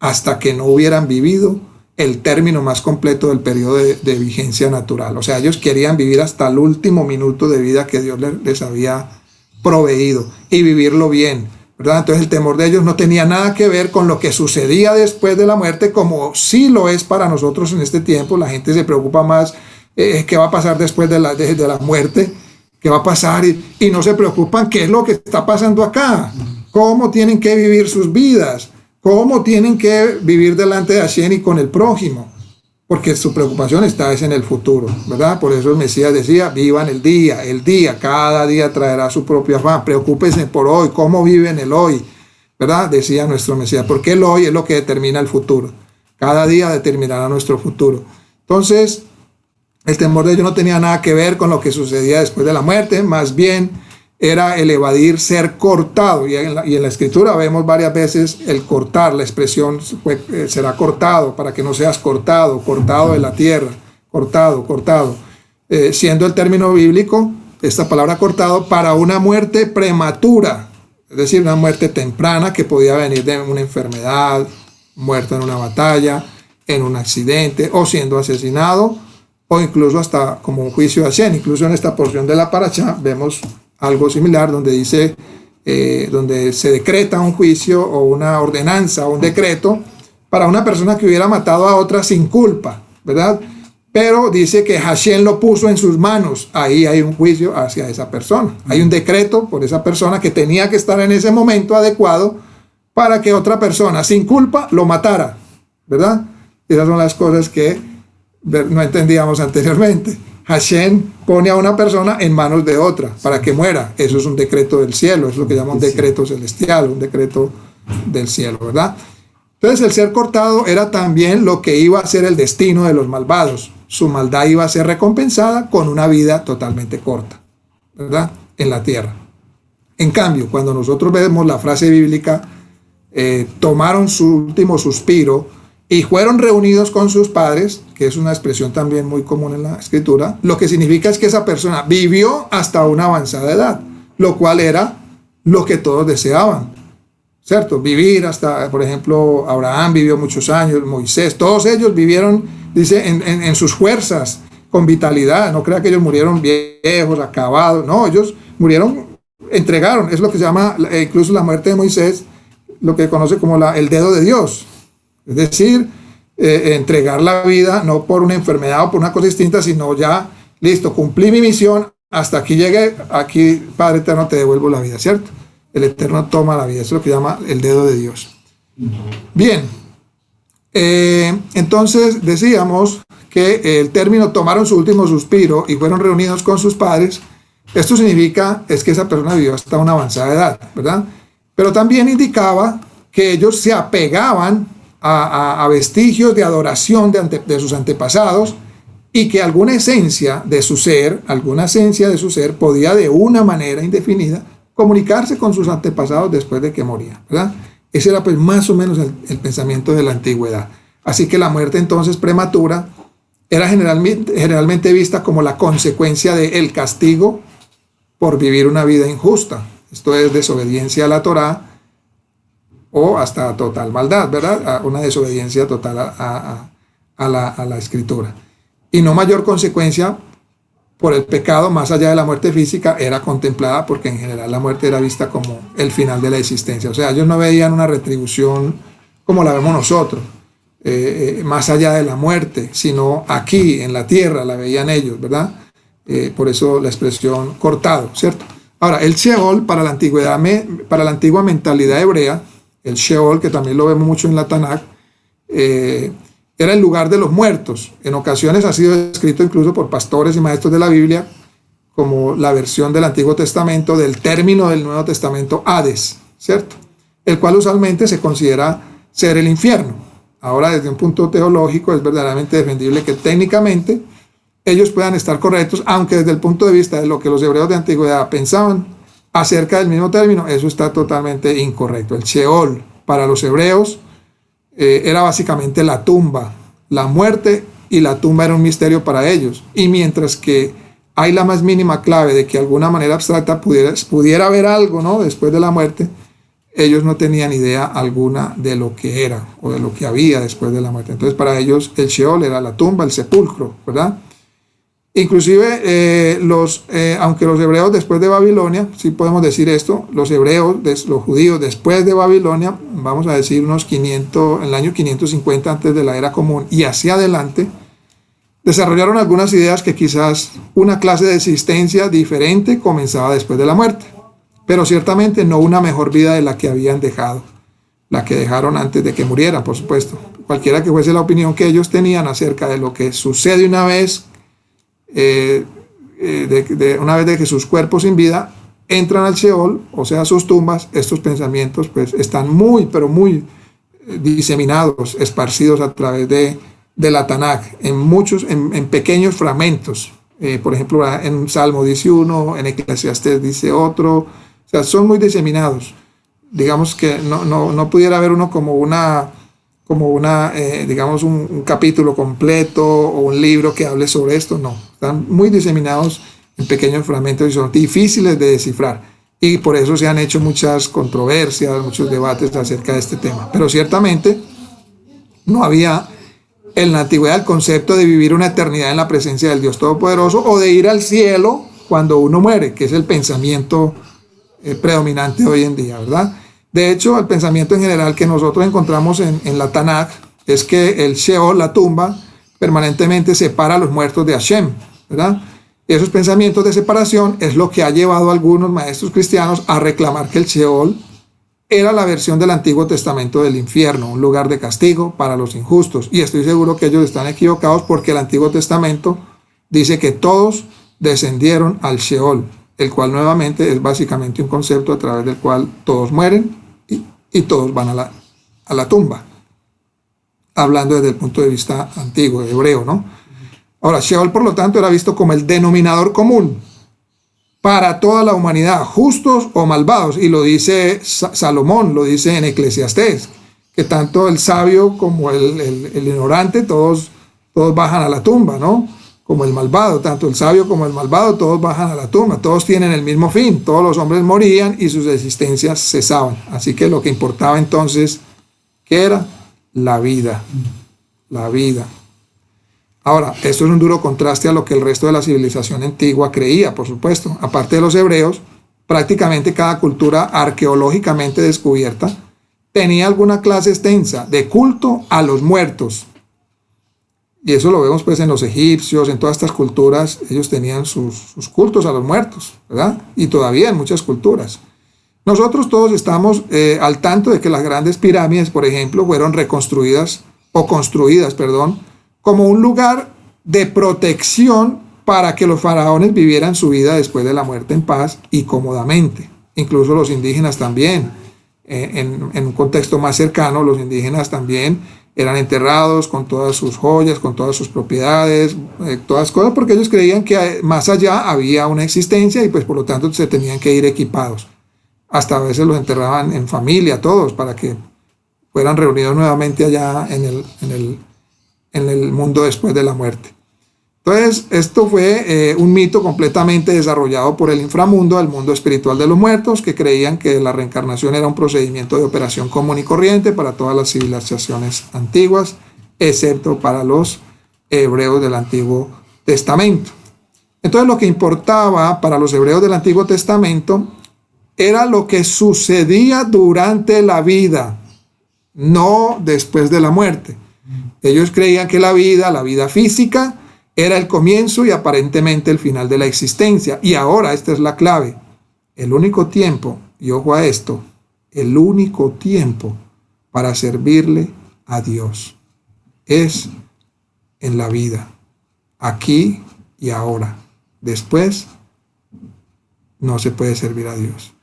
hasta que no hubieran vivido el término más completo del periodo de vigencia natural. O sea, ellos querían vivir hasta el último minuto de vida que Dios les había proveído y vivirlo bien, ¿verdad? Entonces el temor de ellos no tenía nada que ver con lo que sucedía después de la muerte, como sí lo es para nosotros en este tiempo. La gente se preocupa más qué va a pasar después de la muerte, qué va a pasar, y no se preocupan qué es lo que está pasando acá, cómo tienen que vivir sus vidas, cómo tienen que vivir delante de Hashem y con el prójimo, porque su preocupación está en el futuro, ¿verdad? Por eso el Mesías decía, vivan el día, cada día traerá su propio afán, preocúpense por hoy, cómo viven el hoy, ¿verdad? Decía nuestro Mesías, porque el hoy es lo que determina el futuro, cada día determinará nuestro futuro. Entonces, el temor de ellos no tenía nada que ver con lo que sucedía después de la muerte, más bien era el evadir ser cortado, y en la escritura vemos varias veces el cortar, la expresión será cortado, para que no seas cortado de la tierra, cortado, siendo el término bíblico, esta palabra cortado, para una muerte prematura, es decir, una muerte temprana que podía venir de una enfermedad, muerto en una batalla, en un accidente, o siendo asesinado, o incluso hasta como un juicio de Hashem. Incluso en esta porción de la parashá vemos algo similar, donde dice, donde se decreta un juicio o una ordenanza o un decreto para una persona que hubiera matado a otra sin culpa, ¿verdad? Pero dice que Hashem lo puso en sus manos. Ahí hay un juicio hacia esa persona. Hay un decreto por esa persona que tenía que estar en ese momento adecuado para que otra persona sin culpa lo matara, ¿verdad? Esas son las cosas que no entendíamos anteriormente. Hashem pone a una persona en manos de otra para que muera. Eso es un decreto del cielo, es lo que llama un decreto celestial, un decreto del cielo, ¿verdad? Entonces el ser cortado era también lo que iba a ser el destino de los malvados. Su maldad iba a ser recompensada con una vida totalmente corta, ¿verdad? En la tierra. En cambio, cuando nosotros vemos la frase bíblica, tomaron su último suspiro y fueron reunidos con sus padres, que es una expresión también muy común en la escritura, lo que significa es que esa persona vivió hasta una avanzada edad, lo cual era lo que todos deseaban, ¿cierto? Vivir hasta, por ejemplo, Abraham vivió muchos años, Moisés, todos ellos vivieron, dice, en sus fuerzas, con vitalidad. No crea que ellos murieron viejos, acabados, no, ellos murieron, entregaron, es lo que se llama, incluso la muerte de Moisés, lo que conoce como el dedo de Dios. Es decir, entregar la vida no por una enfermedad o por una cosa distinta, sino ya, listo, cumplí mi misión, hasta aquí llegué, aquí, Padre Eterno, te devuelvo la vida, ¿cierto? El Eterno toma la vida, eso es lo que llama el dedo de Dios. Bien, entonces decíamos que el término tomaron su último suspiro y fueron reunidos con sus padres. Esto significa es que esa persona vivió hasta una avanzada edad, ¿verdad? Pero también indicaba que ellos se apegaban a vestigios de adoración de sus antepasados, y que alguna esencia de su ser podía de una manera indefinida comunicarse con sus antepasados después de que morían, ¿verdad? Ese era pues más o menos el pensamiento de la antigüedad. Así que la muerte entonces prematura era generalmente vista como la consecuencia del castigo por vivir una vida injusta. Esto es desobediencia a la Torá o hasta total maldad, ¿verdad? Una desobediencia total a la Escritura. Y no mayor consecuencia por el pecado más allá de la muerte física era contemplada, porque en general la muerte era vista como el final de la existencia. O sea, ellos no veían una retribución como la vemos nosotros, más allá de la muerte, sino aquí en la tierra la veían ellos, ¿verdad? Por eso la expresión cortado, ¿cierto? Ahora, el Sheol para la antigua mentalidad hebrea, el Sheol, que también lo vemos mucho en la Tanakh, era el lugar de los muertos. En ocasiones ha sido descrito incluso por pastores y maestros de la Biblia como la versión del Antiguo Testamento del término del Nuevo Testamento Hades, ¿cierto? El cual usualmente se considera ser el infierno. Ahora, desde un punto teológico, es verdaderamente defendible que técnicamente ellos puedan estar correctos, aunque desde el punto de vista de lo que los hebreos de antigüedad pensaban acerca del mismo término, eso está totalmente incorrecto. El Sheol para los hebreos era básicamente la tumba, la muerte, y la tumba era un misterio para ellos. Y mientras que hay la más mínima clave de que de alguna manera abstracta pudiera haber algo, ¿no?, después de la muerte, ellos no tenían idea alguna de lo que era o de lo que había después de la muerte. Entonces para ellos el Sheol era la tumba, el sepulcro, ¿verdad? Inclusive, aunque los hebreos después de Babilonia, sí podemos decir esto, los judíos después de Babilonia, vamos a decir en el año 550 antes de la era común y hacia adelante, desarrollaron algunas ideas que quizás una clase de existencia diferente comenzaba después de la muerte, pero ciertamente no una mejor vida de la que habían dejado, la que dejaron antes de que murieran, por supuesto. Cualquiera que fuese la opinión que ellos tenían acerca de lo que sucede una vez, una vez de que sus cuerpos sin vida entran al Sheol, o sea, sus tumbas, estos pensamientos pues están muy, pero muy diseminados, esparcidos a través de la Tanakh, en pequeños fragmentos. Por ejemplo, en Salmo dice uno, en Eclesiastés dice otro, o sea, son muy diseminados. Digamos que no pudiera haber uno como digamos, un capítulo completo o un libro que hable sobre esto, no. Están muy diseminados en pequeños fragmentos y son difíciles de descifrar. Y por eso se han hecho muchas controversias, muchos debates acerca de este tema. Pero ciertamente no había en la antigüedad el concepto de vivir una eternidad en la presencia del Dios Todopoderoso o de ir al cielo cuando uno muere, que es el pensamiento predominante hoy en día, ¿verdad? De hecho, el pensamiento en general que nosotros encontramos en la Tanakh es que el Sheol, la tumba, permanentemente separa a los muertos de Hashem, ¿verdad? Y esos pensamientos de separación es lo que ha llevado a algunos maestros cristianos a reclamar que el Sheol era la versión del Antiguo Testamento del infierno, un lugar de castigo para los injustos. Y estoy seguro que ellos están equivocados porque el Antiguo Testamento dice que todos descendieron al Sheol, el cual nuevamente es básicamente un concepto a través del cual todos mueren y todos van a la tumba, hablando desde el punto de vista antiguo, hebreo, ¿no? Ahora, Sheol, por lo tanto, era visto como el denominador común para toda la humanidad, justos o malvados, y lo dice Salomón, lo dice en Eclesiastés, que tanto el sabio como el ignorante, todos bajan a la tumba, ¿no? Como el malvado, tanto el sabio como el malvado, todos bajan a la tumba, todos tienen el mismo fin, todos los hombres morían y sus existencias cesaban. Así que lo que importaba entonces, ¿qué era? La vida, la vida. Ahora, esto es un duro contraste a lo que el resto de la civilización antigua creía, por supuesto. Aparte de los hebreos, prácticamente cada cultura arqueológicamente descubierta tenía alguna clase extensa de culto a los muertos. Y eso lo vemos pues en los egipcios, en todas estas culturas, ellos tenían sus cultos a los muertos, ¿verdad? Y todavía en muchas culturas. Nosotros todos estamos al tanto de que las grandes pirámides, por ejemplo, fueron construidas, como un lugar de protección para que los faraones vivieran su vida después de la muerte en paz y cómodamente. Incluso los indígenas también, en un contexto más cercano, los indígenas también eran enterrados con todas sus joyas, con todas sus propiedades, todas cosas, porque ellos creían que más allá había una existencia y pues por lo tanto se tenían que ir equipados. Hasta a veces los enterraban en familia, todos, para que fueran reunidos nuevamente allá en el mundo después de la muerte. Entonces, esto fue un mito completamente desarrollado por el inframundo, el mundo espiritual de los muertos, que creían que la reencarnación era un procedimiento de operación común y corriente para todas las civilizaciones antiguas, excepto para los hebreos del Antiguo Testamento. Entonces, lo que importaba para los hebreos del Antiguo Testamento era lo que sucedía durante la vida, no después de la muerte. Ellos creían que la vida física, era el comienzo y aparentemente el final de la existencia. Y ahora esta es la clave. El único tiempo, y ojo a esto, el único tiempo para servirle a Dios es en la vida, aquí y ahora. Después no se puede servir a Dios.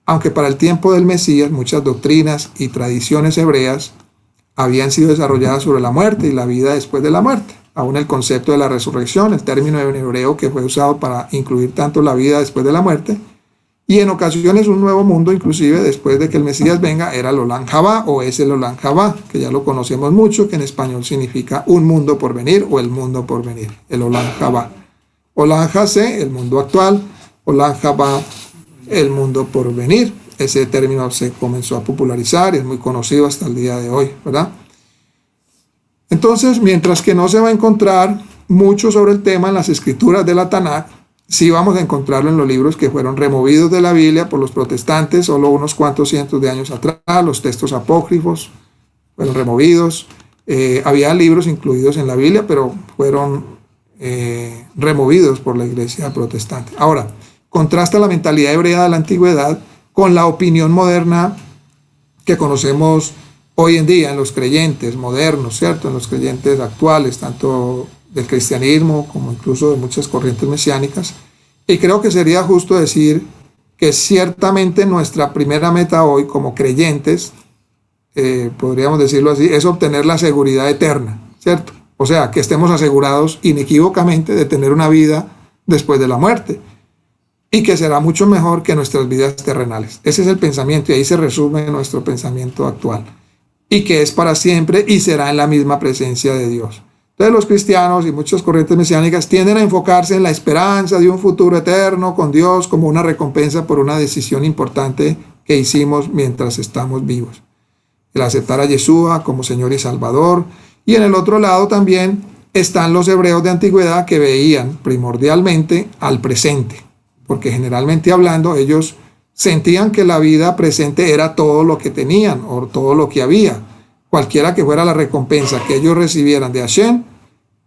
Aunque para el tiempo del Mesías muchas doctrinas y tradiciones hebreas habían sido desarrolladas sobre la muerte y la vida después de la muerte. Aún el concepto de la resurrección, el término en hebreo que fue usado para incluir tanto la vida después de la muerte, y en ocasiones un nuevo mundo, inclusive después de que el Mesías venga, era el Olam Jabá, o es el Olam Jabá, que ya lo conocemos mucho, que en español significa un mundo por venir, o el mundo por venir, el Olam Jabá. Olam Jase, el mundo actual, Olam Jabá, el mundo por venir. Ese término se comenzó a popularizar y es muy conocido hasta el día de hoy, ¿verdad? Entonces, mientras que no se va a encontrar mucho sobre el tema en las escrituras de la Tanakh, sí vamos a encontrarlo en los libros que fueron removidos de la Biblia por los protestantes solo unos cuantos cientos de años atrás. Los textos apócrifos fueron removidos. Había libros incluidos en la Biblia, pero fueron removidos por la iglesia protestante. Ahora, contrasta la mentalidad hebrea de la antigüedad con la opinión moderna que conocemos hoy en día en los creyentes modernos, ¿cierto? En los creyentes actuales, tanto del cristianismo como incluso de muchas corrientes mesiánicas. Y creo que sería justo decir que ciertamente nuestra primera meta hoy como creyentes, podríamos decirlo así, es obtener la seguridad eterna, ¿cierto? O sea, que estemos asegurados inequívocamente de tener una vida después de la muerte y que será mucho mejor que nuestras vidas terrenales. Ese es el pensamiento y ahí se resume nuestro pensamiento actual. Y que es para siempre y será en la misma presencia de Dios. Entonces los cristianos y muchas corrientes mesiánicas tienden a enfocarse en la esperanza de un futuro eterno con Dios como una recompensa por una decisión importante que hicimos mientras estamos vivos. El aceptar a Yeshua como Señor y Salvador. Y en el otro lado también están los hebreos de antigüedad que veían primordialmente al presente, porque generalmente hablando ellos sentían que la vida presente era todo lo que tenían o todo lo que había. Cualquiera que fuera la recompensa que ellos recibieran de Hashem,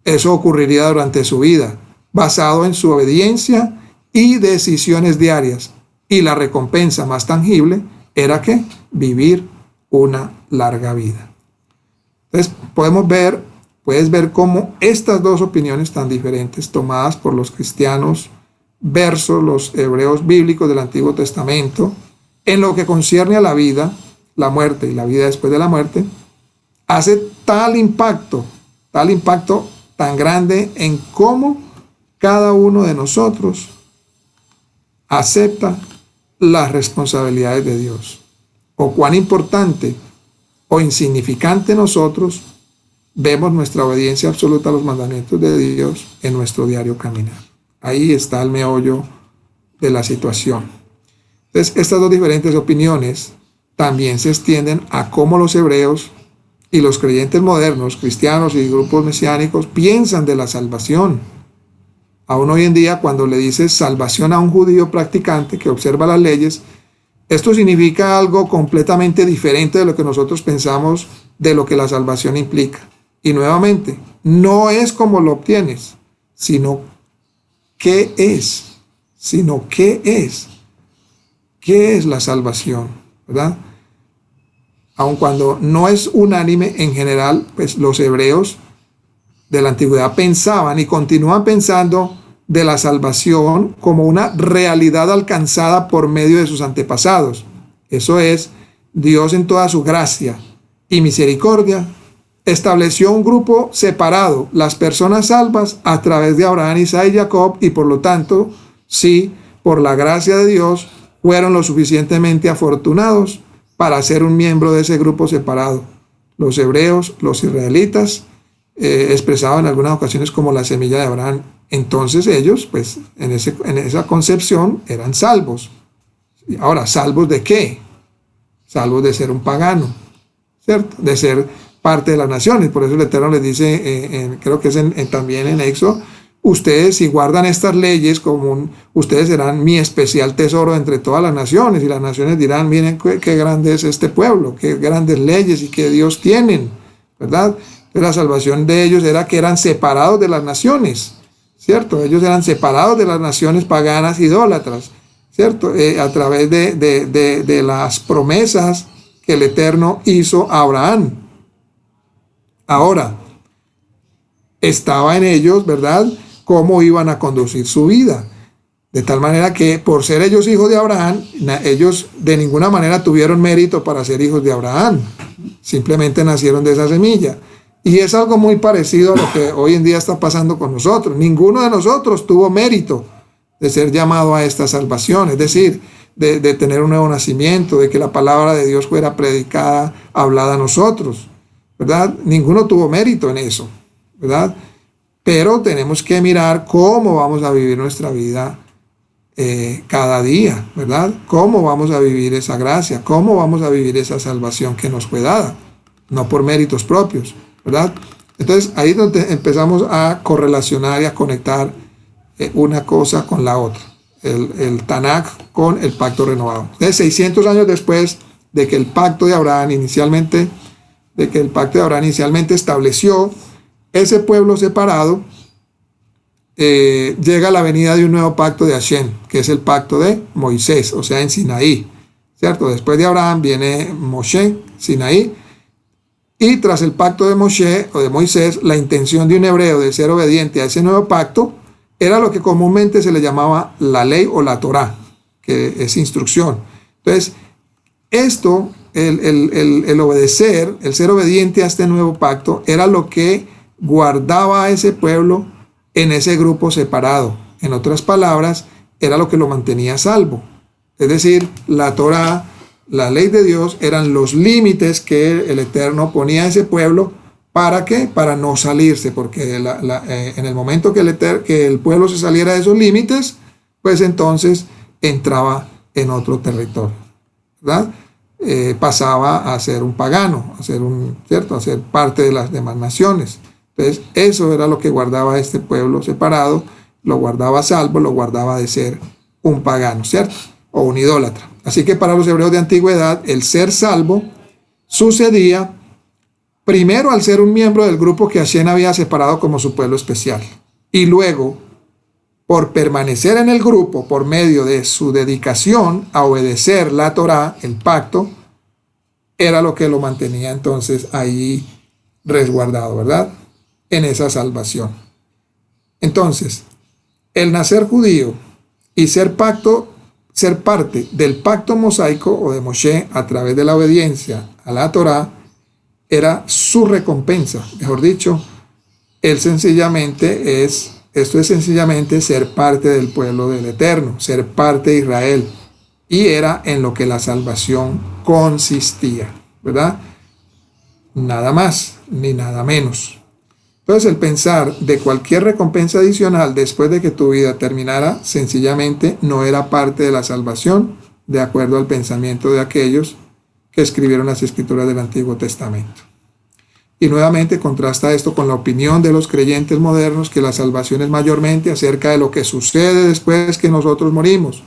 eso ocurriría durante su vida, basado en su obediencia y decisiones diarias. Y la recompensa más tangible era que vivir una larga vida. Entonces puedes ver cómo estas dos opiniones tan diferentes tomadas por los cristianos versus los hebreos bíblicos del Antiguo Testamento, en lo que concierne a la vida, la muerte y la vida después de la muerte, hace tal impacto tan grande en cómo cada uno de nosotros acepta las responsabilidades de Dios, o cuán importante o insignificante nosotros vemos nuestra obediencia absoluta a los mandamientos de Dios en nuestro diario caminar. Ahí está el meollo de la situación. Entonces, estas dos diferentes opiniones también se extienden a cómo los hebreos y los creyentes modernos, cristianos y grupos mesiánicos, piensan de la salvación. Aún hoy en día, cuando le dices salvación a un judío practicante que observa las leyes, esto significa algo completamente diferente de lo que nosotros pensamos de lo que la salvación implica. Y nuevamente, no es como lo obtienes, sino ¿qué es? ¿Qué es la salvación? ¿Verdad? Aun cuando no es unánime en general, pues los hebreos de la antigüedad pensaban y continúan pensando de la salvación como una realidad alcanzada por medio de sus antepasados. Eso es, Dios en toda su gracia y misericordia estableció un grupo separado, las personas salvas, a través de Abraham, Isaac y Jacob, y por lo tanto, sí, por la gracia de Dios, fueron lo suficientemente afortunados para ser un miembro de ese grupo separado. Los hebreos, los israelitas, expresado en algunas ocasiones como la semilla de Abraham. Entonces ellos, pues, en esa concepción eran salvos. Ahora, ¿salvos de qué? Salvos de ser un pagano, ¿cierto? De ser parte de las naciones. Por eso el Eterno les dice, creo que es también en Éxodo, ustedes si guardan estas leyes, ustedes serán mi especial tesoro entre todas las naciones, y las naciones dirán, miren qué grande es este pueblo, qué grandes leyes y qué Dios tienen, ¿verdad? Entonces, la salvación de ellos era que eran separados de las naciones, ¿cierto? Ellos eran separados de las naciones paganas idólatras, ¿cierto? A través de las promesas que el Eterno hizo a Abraham. Ahora, estaba en ellos, ¿verdad?, cómo iban a conducir su vida. De tal manera que por ser ellos hijos de Abraham, ellos de ninguna manera tuvieron mérito para ser hijos de Abraham. Simplemente nacieron de esa semilla. Y es algo muy parecido a lo que hoy en día está pasando con nosotros. Ninguno de nosotros tuvo mérito de ser llamado a esta salvación, es decir, de tener un nuevo nacimiento, de que la palabra de Dios fuera predicada, hablada a nosotros, ¿verdad? Ninguno tuvo mérito en eso, ¿verdad? Pero tenemos que mirar cómo vamos a vivir nuestra vida cada día, ¿verdad? Cómo vamos a vivir esa gracia, cómo vamos a vivir esa salvación que nos fue dada, no por méritos propios, ¿verdad? Entonces ahí es donde empezamos a correlacionar y a conectar una cosa con la otra, el Tanaj con el pacto renovado. Entonces, 600 años después de que el pacto de Abraham inicialmente estableció ese pueblo separado, llega la venida de un nuevo pacto de Hashem, que es el pacto de Moisés, o sea, en Sinaí, ¿cierto? Después de Abraham viene Moshe, Sinaí, y tras el pacto de Moshe o de Moisés, la intención de un hebreo de ser obediente a ese nuevo pacto era lo que comúnmente se le llamaba la ley o la Torá, que es instrucción. Entonces, esto, el obedecer, el ser obediente a este nuevo pacto, era lo que guardaba a ese pueblo en ese grupo separado. En otras palabras, era lo que lo mantenía a salvo. Es decir, la Torá, la ley de Dios, eran los límites que el Eterno ponía a ese pueblo. ¿Para qué? Para no salirse, porque en el momento que el pueblo se saliera de esos límites, pues entonces entraba en otro territorio, ¿verdad? Pasaba a ser un pagano, a ser parte de las demás naciones. Entonces, eso era lo que guardaba a este pueblo separado, lo guardaba a salvo, lo guardaba de ser un pagano, ¿cierto? O un idólatra. Así que para los hebreos de antigüedad, el ser salvo sucedía primero al ser un miembro del grupo que Hashem había separado como su pueblo especial. Y luego, por permanecer en el grupo por medio de su dedicación a obedecer la Torá, el pacto, era lo que lo mantenía entonces ahí resguardado, ¿verdad? En esa salvación. Entonces, el nacer judío y ser parte del pacto mosaico o de Moshe a través de la obediencia a la Torá era su recompensa. Mejor dicho, esto es sencillamente ser parte del pueblo del Eterno, ser parte de Israel. Y era en lo que la salvación consistía, ¿verdad? Nada más ni nada menos. Entonces, el pensar de cualquier recompensa adicional después de que tu vida terminara, sencillamente no era parte de la salvación, de acuerdo al pensamiento de aquellos que escribieron las escrituras del Antiguo Testamento. Y nuevamente contrasta esto con la opinión de los creyentes modernos, que la salvación es mayormente acerca de lo que sucede después que nosotros morimos.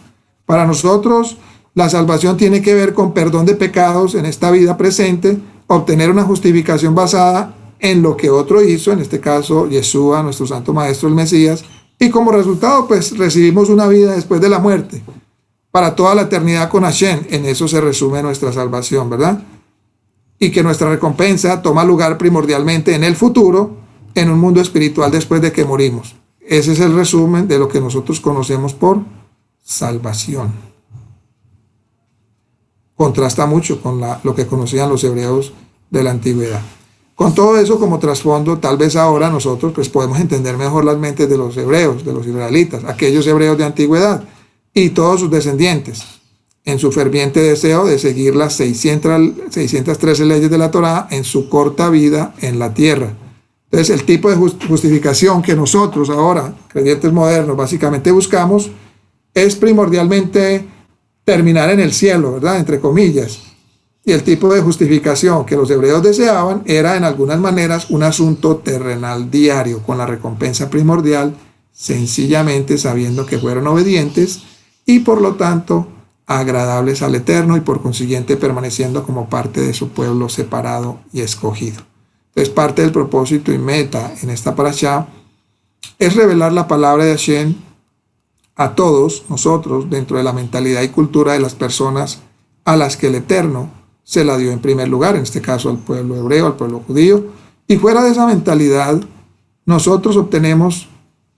Para nosotros, la salvación tiene que ver con perdón de pecados en esta vida presente, obtener una justificación basada en lo que otro hizo, en este caso Yeshua, nuestro Santo Maestro, el Mesías, y como resultado, pues recibimos una vida después de la muerte, para toda la eternidad con Hashem. En eso se resume nuestra salvación, ¿verdad? Y que nuestra recompensa toma lugar primordialmente en el futuro, en un mundo espiritual después de que morimos. Ese es el resumen de lo que nosotros conocemos por salvación. Contrasta mucho con lo que conocían los hebreos de la antigüedad. Con todo eso como trasfondo, tal vez ahora nosotros pues podemos entender mejor las mentes de los hebreos, de los israelitas, aquellos hebreos de antigüedad y todos sus descendientes, en su ferviente deseo de seguir las 613 leyes de la Torá en su corta vida en la tierra. Entonces, el tipo de justificación que nosotros ahora, creyentes modernos, básicamente buscamos es primordialmente terminar en el cielo, ¿verdad? Entre comillas. Y el tipo de justificación que los hebreos deseaban era, en algunas maneras, un asunto terrenal diario, con la recompensa primordial, sencillamente sabiendo que fueron obedientes y, por lo tanto, agradables al Eterno y, por consiguiente, permaneciendo como parte de su pueblo separado y escogido. Entonces, parte del propósito y meta en esta parashá es revelar la palabra de Hashem a todos nosotros dentro de la mentalidad y cultura de las personas a las que el Eterno se la dio en primer lugar, en este caso al pueblo hebreo, al pueblo judío, y fuera de esa mentalidad nosotros obtenemos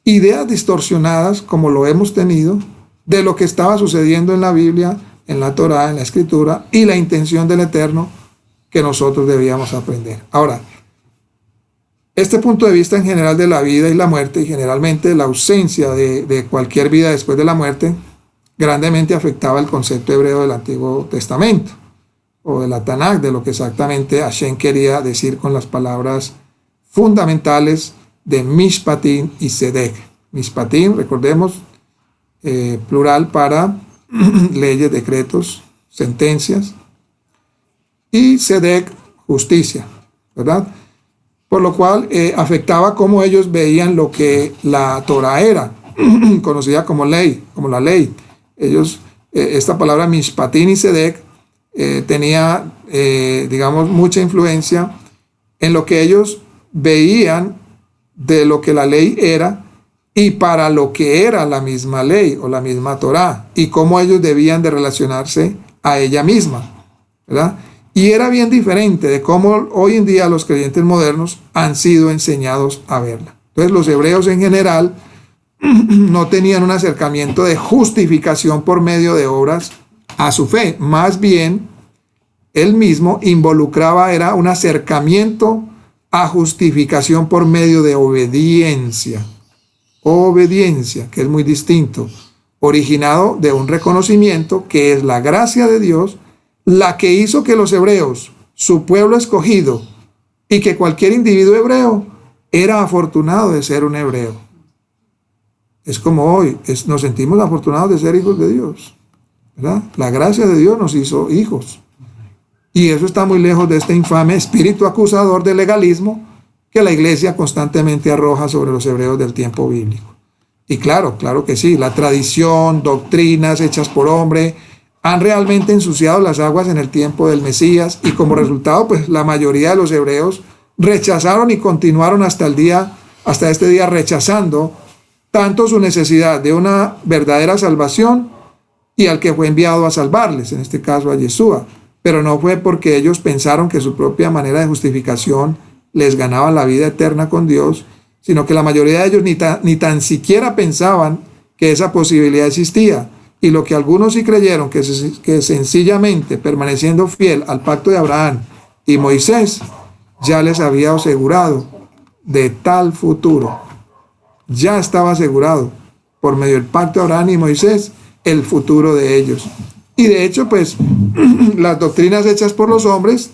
ideas distorsionadas, como lo hemos tenido, de lo que estaba sucediendo en la Biblia, en la Torá, en la Escritura, y la intención del Eterno que nosotros debíamos aprender. Ahora, este punto de vista en general de la vida y la muerte, y generalmente la ausencia de cualquier vida después de la muerte, grandemente afectaba el concepto hebreo del Antiguo Testamento, o de la Tanakh, de lo que exactamente Hashem quería decir con las palabras fundamentales de Mishpatim y Sedek. Mishpatim, recordemos, plural para leyes, decretos, sentencias, y Sedek, justicia, ¿verdad? Por lo cual afectaba cómo ellos veían lo que la Torah era, conocida como ley, como la ley. Ellos, esta palabra Mishpatim y Sedek tenía, digamos, mucha influencia en lo que ellos veían de lo que la ley era y para lo que era la misma ley o la misma Torah y cómo ellos debían de relacionarse a ella misma, ¿verdad? Y era bien diferente de cómo hoy en día los creyentes modernos han sido enseñados a verla. Entonces los hebreos en general no tenían un acercamiento de justificación por medio de obras a su fe. Más bien, él mismo involucraba, era un acercamiento a justificación por medio de obediencia. Obediencia, que es muy distinto, originado de un reconocimiento que es la gracia de Dios, la que hizo que los hebreos, su pueblo escogido, y que cualquier individuo hebreo era afortunado de ser un hebreo. Es como hoy, nos sentimos afortunados de ser hijos de Dios, ¿verdad? La gracia de Dios nos hizo hijos. Y eso está muy lejos de este infame espíritu acusador del legalismo que la iglesia constantemente arroja sobre los hebreos del tiempo bíblico. Y claro que sí, la tradición, doctrinas hechas por hombre, han realmente ensuciado las aguas en el tiempo del Mesías y como resultado, pues la mayoría de los hebreos rechazaron y continuaron hasta este día rechazando tanto su necesidad de una verdadera salvación y al que fue enviado a salvarles, en este caso a Yeshua. Pero no fue porque ellos pensaron que su propia manera de justificación les ganaba la vida eterna con Dios, sino que la mayoría de ellos ni tan siquiera pensaban que esa posibilidad existía. Y lo que algunos sí creyeron, que sencillamente permaneciendo fiel al pacto de Abraham y Moisés, ya les había asegurado de tal futuro. Ya estaba asegurado por medio del pacto de Abraham y Moisés el futuro de ellos. Y de hecho, pues, las doctrinas hechas por los hombres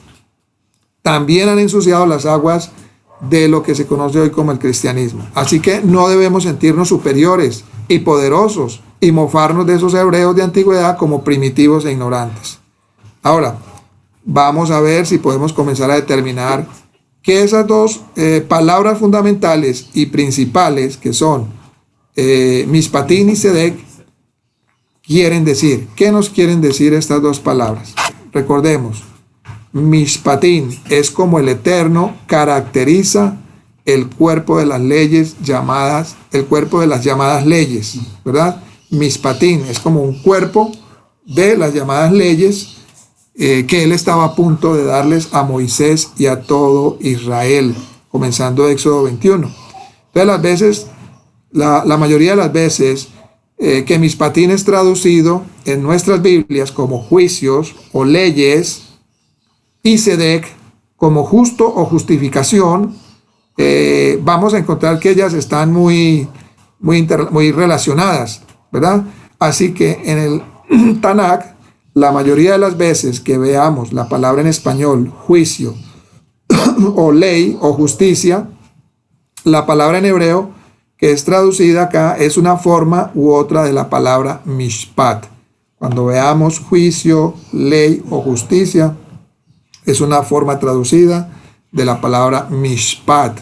también han ensuciado las aguas de lo que se conoce hoy como el cristianismo. Así que no debemos sentirnos superiores y poderosos y mofarnos de esos hebreos de antigüedad como primitivos e ignorantes. Ahora, vamos a ver si podemos comenzar a determinar que esas dos palabras fundamentales y principales, que son Mishpatim y Sedek, quieren decir. ¿Qué nos quieren decir estas dos palabras? Recordemos, Mishpatim es como el Eterno caracteriza el cuerpo de las leyes llamadas, el cuerpo de las llamadas leyes, ¿verdad? Mishpatim es como un cuerpo de las llamadas leyes que él estaba a punto de darles a Moisés y a todo Israel, comenzando Éxodo 21. Entonces las veces, la mayoría de las veces que Mishpatim es traducido en nuestras Biblias como juicios o leyes y Sedek como justo o justificación, vamos a encontrar que ellas están muy relacionadas, ¿verdad? Así que en el Tanakh, la mayoría de las veces que veamos la palabra en español, juicio, o ley, o justicia, La palabra en hebreo que es traducida acá es una forma u otra de la palabra mishpat. Cuando veamos juicio, ley o justicia, es una forma traducida de la palabra mishpat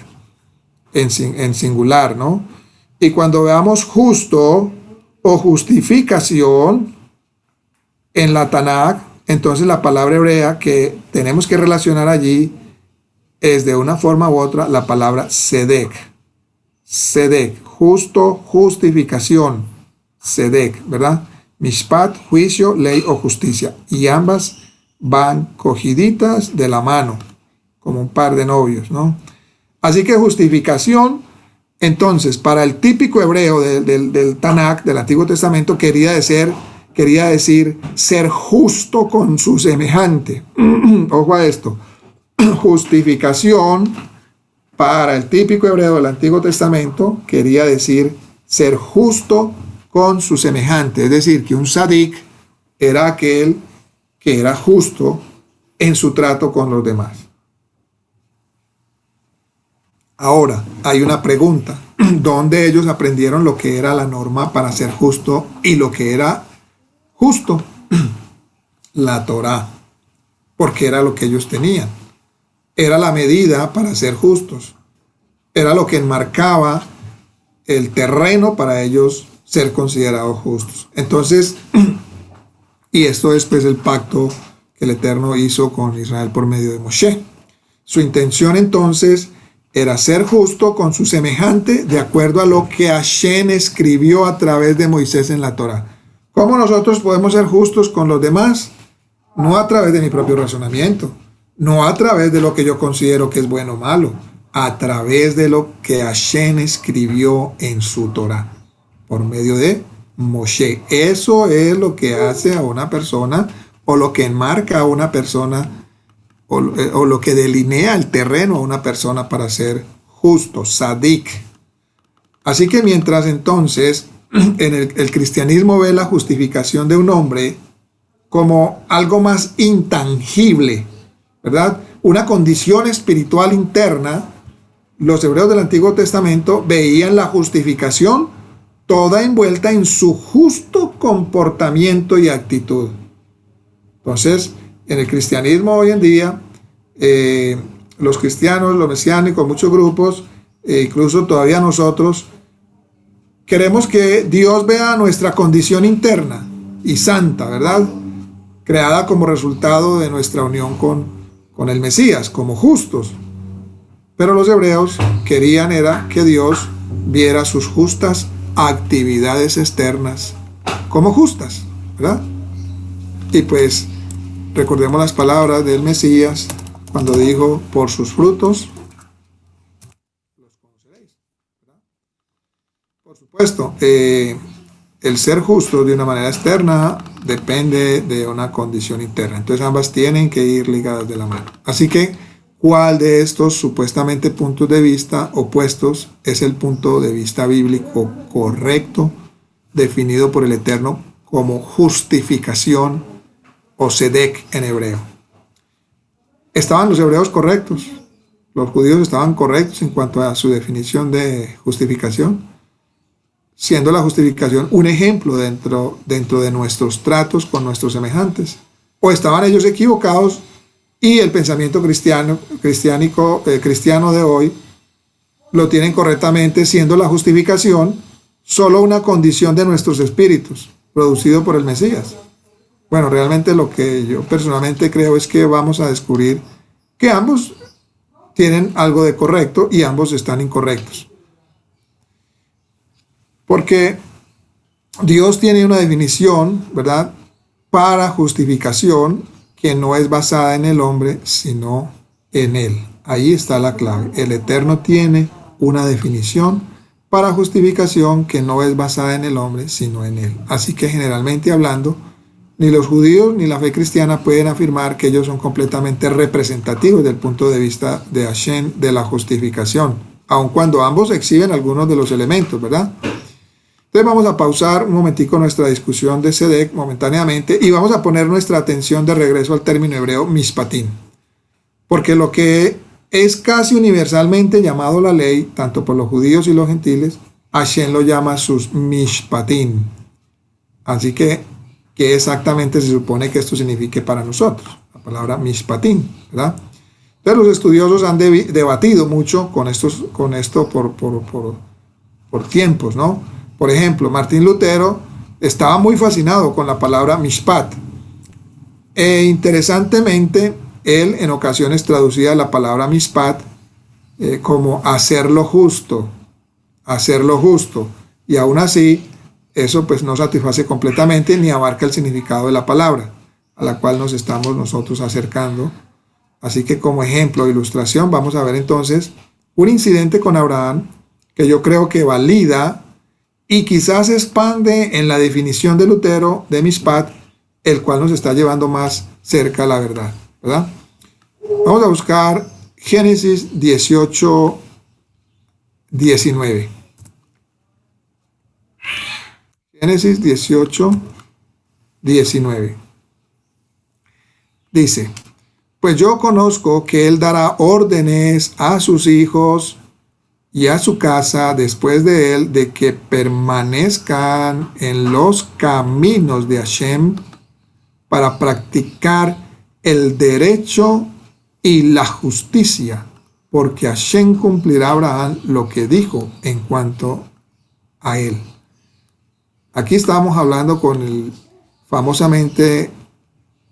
en singular, ¿no? Y cuando veamos justo o justificación en la Tanakh, entonces la palabra hebrea que tenemos que relacionar allí es de una forma u otra la palabra sedek. Sedek, justo, justificación. Sedek, ¿verdad? Mishpat, juicio, ley o justicia. Y ambas van cogiditas de la mano, como un par de novios, ¿no? Así que justificación, entonces, para el típico hebreo del Tanakh, del Antiguo Testamento, quería decir ser justo con su semejante. Ojo a esto. Justificación para el típico hebreo del Antiguo Testamento quería decir ser justo con su semejante. Es decir, que un sadik era aquel que era justo en su trato con los demás. Ahora, hay una pregunta. ¿Dónde ellos aprendieron lo que era la norma para ser justo y lo que era justo? La Torá, porque era lo que ellos tenían. Era la medida para ser justos. Era lo que enmarcaba el terreno para ellos ser considerados justos. Entonces, y esto es pues el pacto que el Eterno hizo con Israel por medio de Moshe. Su intención entonces era ser justo con su semejante de acuerdo a lo que Hashem escribió a través de Moisés en la Torá. ¿Cómo nosotros podemos ser justos con los demás? No a través de mi propio razonamiento, no a través de lo que yo considero que es bueno o malo, a través de lo que Hashem escribió en su Torá, por medio de Moshe. Eso es lo que hace a una persona, o lo que enmarca a una persona, o lo que delinea el terreno a una persona para ser justo, sadik. Así que mientras entonces en el cristianismo ve la justificación de un hombre como algo más intangible, ¿verdad? Una condición espiritual interna, los hebreos del Antiguo Testamento veían la justificación toda envuelta en su justo comportamiento y actitud. Entonces, en el cristianismo hoy en día, los cristianos, los mesiánicos, muchos grupos, incluso todavía nosotros, queremos que Dios vea nuestra condición interna y santa, ¿verdad? Creada como resultado de nuestra unión con el Mesías, como justos. Pero los hebreos querían era que Dios viera sus justas actividades externas como justas, ¿verdad? Y pues recordemos las palabras del Mesías cuando dijo, por sus frutos los conoceréis, ¿verdad? Por supuesto, el ser justo de una manera externa depende de una condición interna. Entonces ambas tienen que ir ligadas de la mano. Así que, ¿cuál de estos supuestamente puntos de vista opuestos es el punto de vista bíblico correcto, definido por el Eterno como justificación o sedek en hebreo? ¿Estaban los hebreos correctos? ¿Los judíos estaban correctos en cuanto a su definición de justificación? Siendo la justificación un ejemplo dentro de nuestros tratos con nuestros semejantes. ¿O estaban ellos equivocados y el pensamiento cristiano de hoy lo tienen correctamente, siendo la justificación solo una condición de nuestros espíritus, producido por el Mesías? Bueno, realmente lo que yo personalmente creo es que vamos a descubrir que ambos tienen algo de correcto y ambos están incorrectos. Porque Dios tiene una definición, ¿verdad?, para justificación que no es basada en el hombre, sino en Él. Ahí está la clave. El Eterno tiene una definición para justificación que no es basada en el hombre, sino en Él. Así que generalmente hablando, ni los judíos ni la fe cristiana pueden afirmar que ellos son completamente representativos del punto de vista de Hashem de la justificación, aun cuando ambos exhiben algunos de los elementos, ¿verdad? Entonces vamos a pausar un momentico nuestra discusión de Sedek momentáneamente y vamos a poner nuestra atención de regreso al término hebreo mishpatim, porque lo que es casi universalmente llamado la ley, tanto por los judíos y los gentiles. Hashem lo llama sus mishpatim. Así que, ¿qué exactamente se supone que esto signifique para nosotros? La palabra mishpatim, ¿verdad? Entonces los estudiosos han debatido mucho con esto por tiempos, ¿no? Por ejemplo, Martín Lutero estaba muy fascinado con la palabra mishpat. E interesantemente, él en ocasiones traducía la palabra mishpat como hacerlo justo, y aún así eso pues no satisface completamente ni abarca el significado de la palabra a la cual nos estamos nosotros acercando. Así que como ejemplo de ilustración vamos a ver entonces un incidente con Abraham que yo creo que valida y quizás expande en la definición de Lutero de mishpat, el cual nos está llevando más cerca a la verdad, ¿verdad? Vamos a buscar Génesis 18, 19. Génesis 18, 19. Dice: pues yo conozco que él dará órdenes a sus hijos y a su casa después de él, de que permanezcan en los caminos de Hashem para practicar el derecho y la justicia, porque Hashem cumplirá a Abraham lo que dijo en cuanto a él. Aquí estamos hablando con el famosamente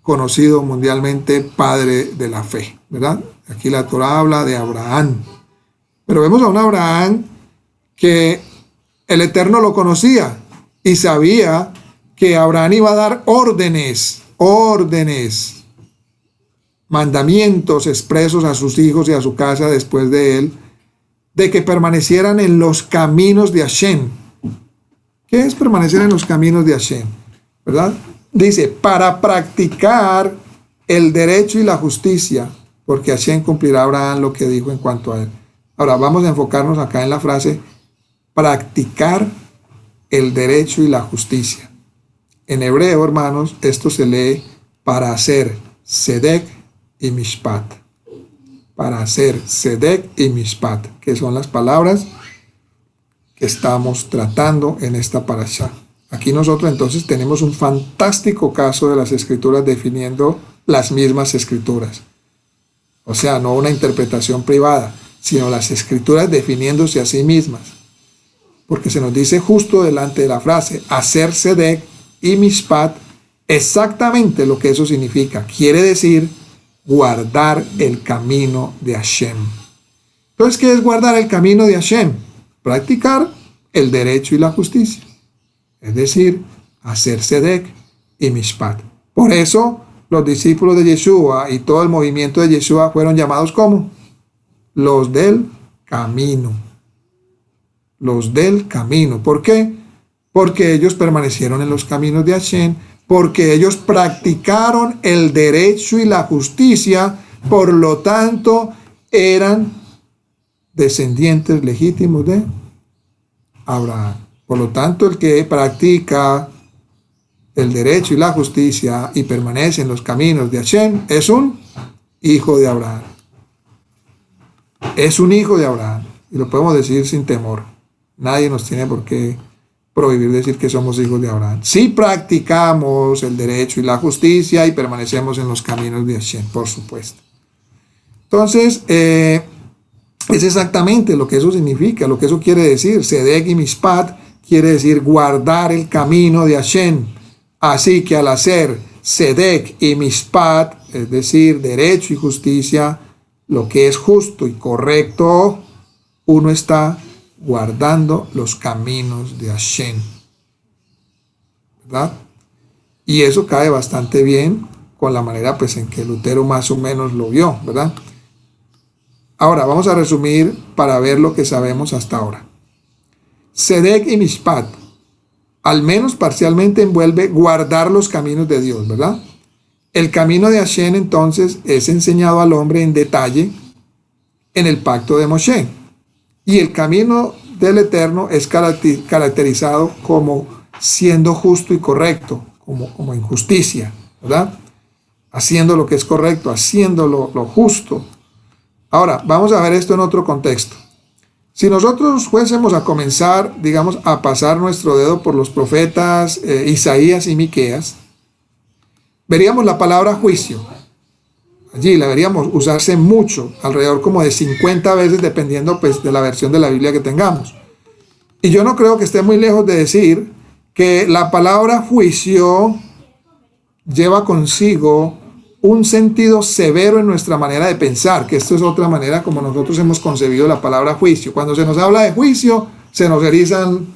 conocido mundialmente padre de la fe, ¿verdad? Aquí la Torá habla de Abraham, pero vemos a un Abraham que el Eterno lo conocía y sabía que Abraham iba a dar órdenes, mandamientos expresos a sus hijos y a su casa después de él, de que permanecieran en los caminos de Hashem. ¿Qué es permanecer en los caminos de Hashem? ¿Verdad? Dice, para practicar el derecho y la justicia, porque Hashem cumplirá a Abraham lo que dijo en cuanto a él. Ahora vamos a enfocarnos acá en la frase practicar el derecho y la justicia. En hebreo, hermanos, esto se lee para hacer Sedek y Mishpat. Para hacer Sedek y Mishpat, que son las palabras que estamos tratando en esta parashá. Aquí nosotros entonces tenemos un fantástico caso de las escrituras definiendo las mismas escrituras. O sea, no una interpretación privada, sino las escrituras definiéndose a sí mismas. Porque se nos dice justo delante de la frase, hacer Sedek y Mishpat, exactamente lo que eso significa. Quiere decir guardar el camino de Hashem. Entonces, ¿qué es guardar el camino de Hashem? Practicar el derecho y la justicia. Es decir, hacer Sedek y Mishpat. Por eso, los discípulos de Yeshua y todo el movimiento de Yeshua fueron llamados como los del camino. Los del camino. ¿Por qué? Porque ellos permanecieron en los caminos de Hashem, porque ellos practicaron el derecho y la justicia, por lo tanto, eran descendientes legítimos de Abraham. Por lo tanto, el que practica el derecho y la justicia y permanece en los caminos de Hashem es un hijo de Abraham. Es un hijo de Abraham. Y lo podemos decir sin temor. Nadie nos tiene por qué prohibir decir que somos hijos de Abraham. Si practicamos el derecho y la justicia y permanecemos en los caminos de Hashem, por supuesto. Entonces, es exactamente lo que eso significa, lo que eso quiere decir. Sedek y Mishpat quiere decir guardar el camino de Hashem. Así que al hacer Sedek y Mishpat, es decir, derecho y justicia, lo que es justo y correcto, uno está guardando los caminos de Hashem, ¿verdad? Y eso cae bastante bien con la manera pues en que Lutero más o menos lo vio, ¿verdad? Ahora vamos a resumir para ver lo que sabemos hasta ahora. Sedek y Mishpat, al menos parcialmente envuelve guardar los caminos de Dios, ¿verdad? El camino de Hashem entonces es enseñado al hombre en detalle en el pacto de Moshe. Y el camino del Eterno es caracterizado como siendo justo y correcto, como en justicia, ¿verdad? Haciendo lo que es correcto, haciendo lo justo. Ahora, vamos a ver esto en otro contexto. Si nosotros fuésemos a comenzar, digamos, a pasar nuestro dedo por los profetas Isaías y Miqueas, veríamos la palabra juicio. Allí la veríamos usarse mucho, alrededor como de 50 veces, dependiendo pues de la versión de la Biblia que tengamos. Y yo no creo que esté muy lejos de decir que la palabra juicio lleva consigo un sentido severo en nuestra manera de pensar, que esto es otra manera como nosotros hemos concebido la palabra juicio. Cuando se nos habla de juicio, se nos erizan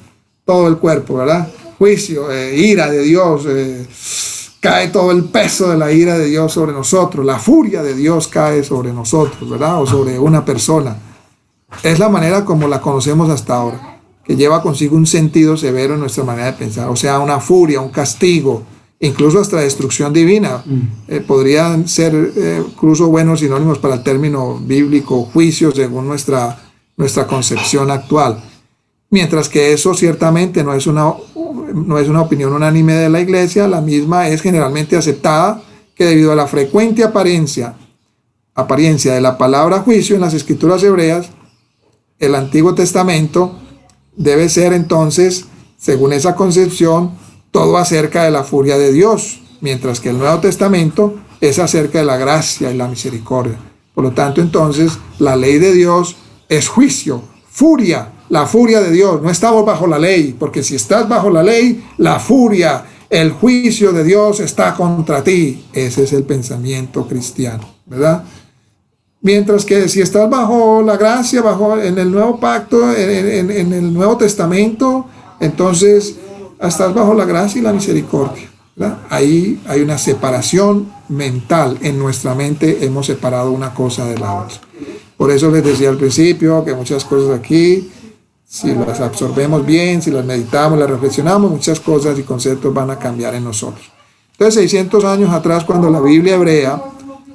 todo el cuerpo, ¿verdad? Juicio, ira de Dios, cae todo el peso de la ira de Dios sobre nosotros, la furia de Dios cae sobre nosotros, ¿verdad? O sobre una persona. Es la manera como la conocemos hasta ahora, que lleva consigo un sentido severo en nuestra manera de pensar, o sea, una furia, un castigo, incluso hasta destrucción divina. Podrían ser incluso buenos sinónimos para el término bíblico juicio según nuestra concepción actual. Mientras que eso ciertamente no es una opinión unánime de la iglesia, la misma es generalmente aceptada, que debido a la frecuente apariencia de la palabra juicio en las escrituras hebreas, el Antiguo Testamento debe ser entonces, según esa concepción, todo acerca de la furia de Dios, mientras que el Nuevo Testamento es acerca de la gracia y la misericordia. Por lo tanto, entonces, la ley de Dios es juicio, furia, la furia de Dios. No estamos bajo la ley, porque si estás bajo la ley, la furia, el juicio de Dios está contra ti. Ese es el pensamiento cristiano, ¿verdad? Mientras que si estás bajo la gracia, en el nuevo pacto, en el Nuevo Testamento, entonces estás bajo la gracia y la misericordia, ¿verdad? Ahí hay una separación mental. En nuestra mente hemos separado una cosa de la otra. Por eso les decía al principio que muchas cosas aquí, si las absorbemos bien, si las meditamos, las reflexionamos, muchas cosas y conceptos van a cambiar en nosotros. Entonces, 600 años atrás, cuando la Biblia hebrea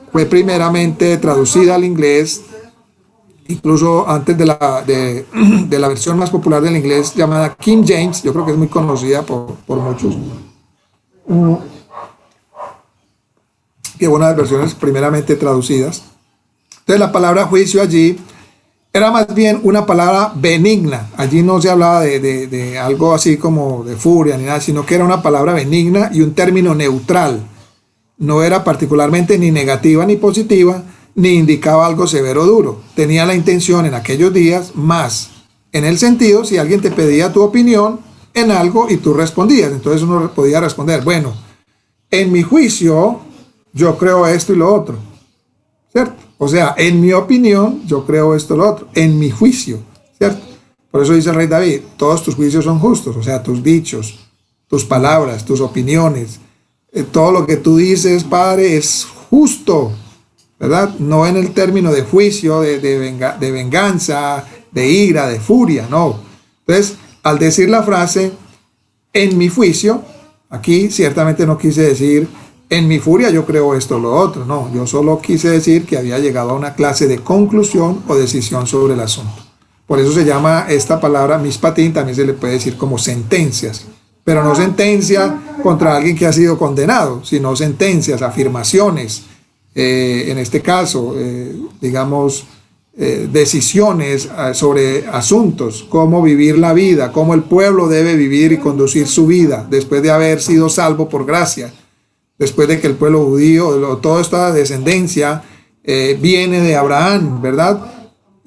fue primeramente traducida al inglés, incluso antes de la versión más popular del inglés llamada King James, yo creo que es muy conocida por muchos, que una de las versiones primeramente traducidas. Entonces la palabra juicio allí era más bien una palabra benigna. Allí no se hablaba de algo así como de furia ni nada, sino que era una palabra benigna y un término neutral. No era particularmente ni negativa ni positiva, ni indicaba algo severo o duro. Tenía la intención en aquellos días más en el sentido si alguien te pedía tu opinión en algo y tú respondías. Entonces uno podía responder, bueno, en mi juicio yo creo esto y lo otro, ¿cierto? O sea, en mi opinión yo creo esto y lo otro, en mi juicio, ¿cierto? Por eso dice el rey David, todos tus juicios son justos, o sea, tus dichos, tus palabras, tus opiniones, todo lo que tú dices, Padre, es justo, ¿verdad? No en el término de juicio, de venganza, de ira, de furia, no. Entonces, al decir la frase, en mi juicio, aquí ciertamente no quise decir, en mi furia yo creo esto o lo otro, no. Yo solo quise decir que había llegado a una clase de conclusión o decisión sobre el asunto. Por eso se llama esta palabra mishpatim, también se le puede decir como sentencias. Pero no sentencia contra alguien que ha sido condenado, sino sentencias, afirmaciones, en este caso, digamos, decisiones sobre asuntos, cómo vivir la vida, cómo el pueblo debe vivir y conducir su vida después de haber sido salvo por gracia, después de que el pueblo judío, toda esta descendencia viene de Abraham, ¿verdad?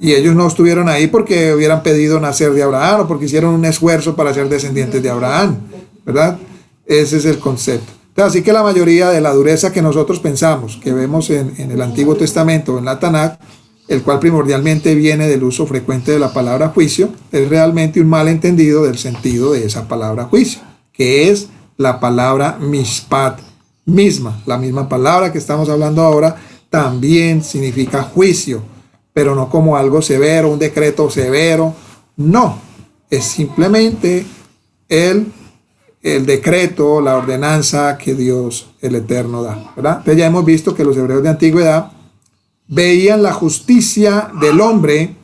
Y ellos no estuvieron ahí porque hubieran pedido nacer de Abraham o porque hicieron un esfuerzo para ser descendientes de Abraham, ¿verdad? Ese es el concepto. Entonces, así que la mayoría de la dureza que nosotros pensamos, que vemos en el Antiguo Testamento, en la Tanakh, el cual primordialmente viene del uso frecuente de la palabra juicio, es realmente un malentendido del sentido de esa palabra juicio, que es la palabra mishpat misma. La misma palabra que estamos hablando ahora también significa juicio, pero no como algo severo, un decreto severo, no, es simplemente el decreto, la ordenanza que Dios el Eterno da, ¿verdad? Entonces ya hemos visto que los hebreos de antigüedad veían la justicia del hombre,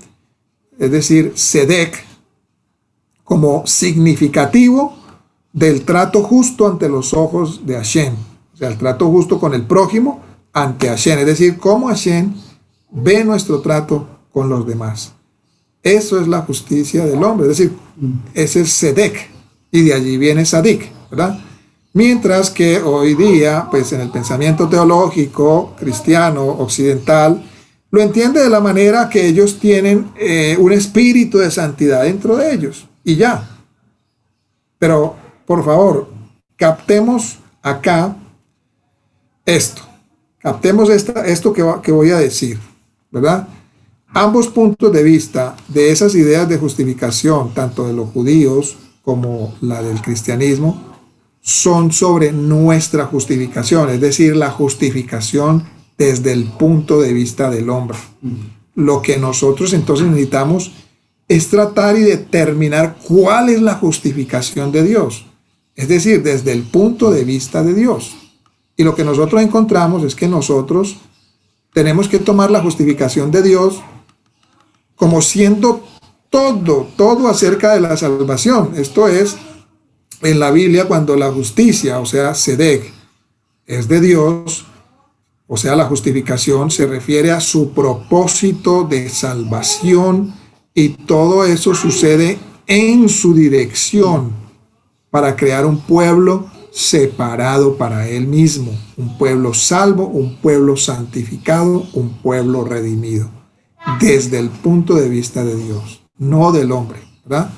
es decir, Sedek, como significativo del trato justo ante los ojos de Hashem, o sea, el trato justo con el prójimo ante Hashem, es decir, cómo Hashem ve nuestro trato con los demás. Eso es la justicia del hombre, es decir, ese es Sedek, y de allí viene Sadik, ¿verdad? Mientras que hoy día, pues en el pensamiento teológico cristiano occidental, lo entiende de la manera que ellos tienen un espíritu de santidad dentro de ellos, y ya. Pero, por favor, captemos acá esto. Captemos esto que voy a decir, ¿verdad? Ambos puntos de vista de esas ideas de justificación, tanto de los judíos como la del cristianismo, son sobre nuestra justificación, es decir, la justificación desde el punto de vista del hombre. Lo que nosotros entonces necesitamos es tratar y determinar cuál es la justificación de Dios, es decir, desde el punto de vista de Dios. Y lo que nosotros encontramos es que nosotros tenemos que tomar la justificación de Dios como siendo todo acerca de la salvación. Esto es, en la Biblia, cuando la justicia, o sea, Sedek, es de Dios, o sea, la justificación se refiere a su propósito de salvación, y todo eso sucede en su dirección para crear un pueblo separado para él mismo, un pueblo salvo, un pueblo santificado, un pueblo redimido, desde el punto de vista de Dios, no del hombre, ¿verdad?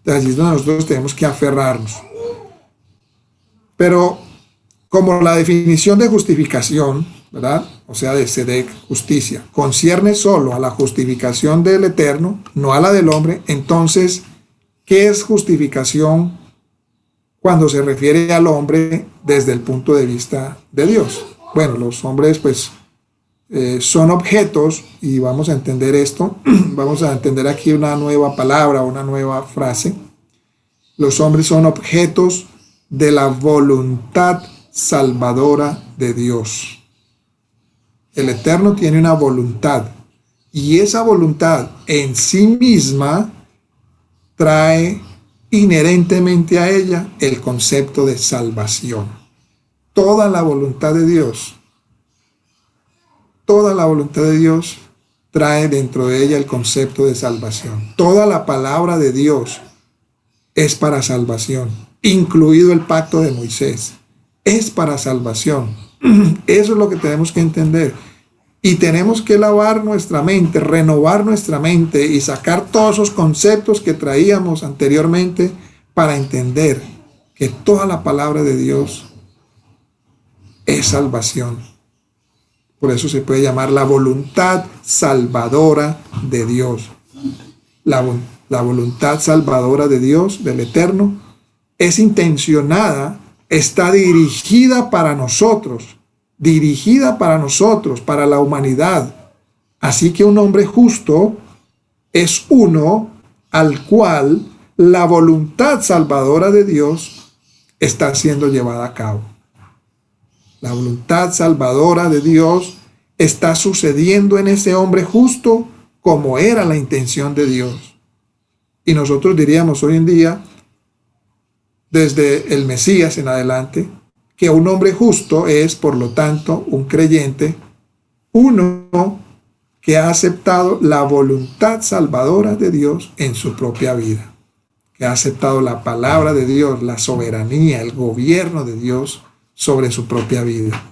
Allí es donde nosotros tenemos que aferrarnos. Pero como la definición de justificación, ¿verdad? O sea, de Sedek, justicia, concierne solo a la justificación del Eterno, no a la del hombre, entonces, ¿qué es justificación cuando se refiere al hombre desde el punto de vista de Dios? Bueno, los hombres pues son objetos, y vamos a entender esto, vamos a entender aquí una nueva palabra, una nueva frase. Los hombres son objetos de la voluntad salvadora de Dios. El Eterno tiene una voluntad, y esa voluntad en sí misma trae inherentemente a ella el concepto de salvación. Toda la voluntad de Dios trae dentro de ella el concepto de salvación. Toda la palabra de Dios es para salvación, incluido el pacto de Moisés. Es para salvación. Eso es lo que tenemos que entender. Y tenemos que lavar nuestra mente, renovar nuestra mente y sacar todos esos conceptos que traíamos anteriormente para entender que toda la palabra de Dios es salvación. Por eso se puede llamar la voluntad salvadora de Dios. La voluntad salvadora de Dios, del Eterno, es intencionada, está dirigida para nosotros, para la humanidad. Así que un hombre justo es uno al cual la voluntad salvadora de Dios está siendo llevada a cabo. La voluntad salvadora de Dios está sucediendo en ese hombre justo como era la intención de Dios. Y nosotros diríamos hoy en día, desde el Mesías en adelante, que un hombre justo es, por lo tanto, un creyente, uno que ha aceptado la voluntad salvadora de Dios en su propia vida, que ha aceptado la palabra de Dios, la soberanía, el gobierno de Dios sobre su propia vida.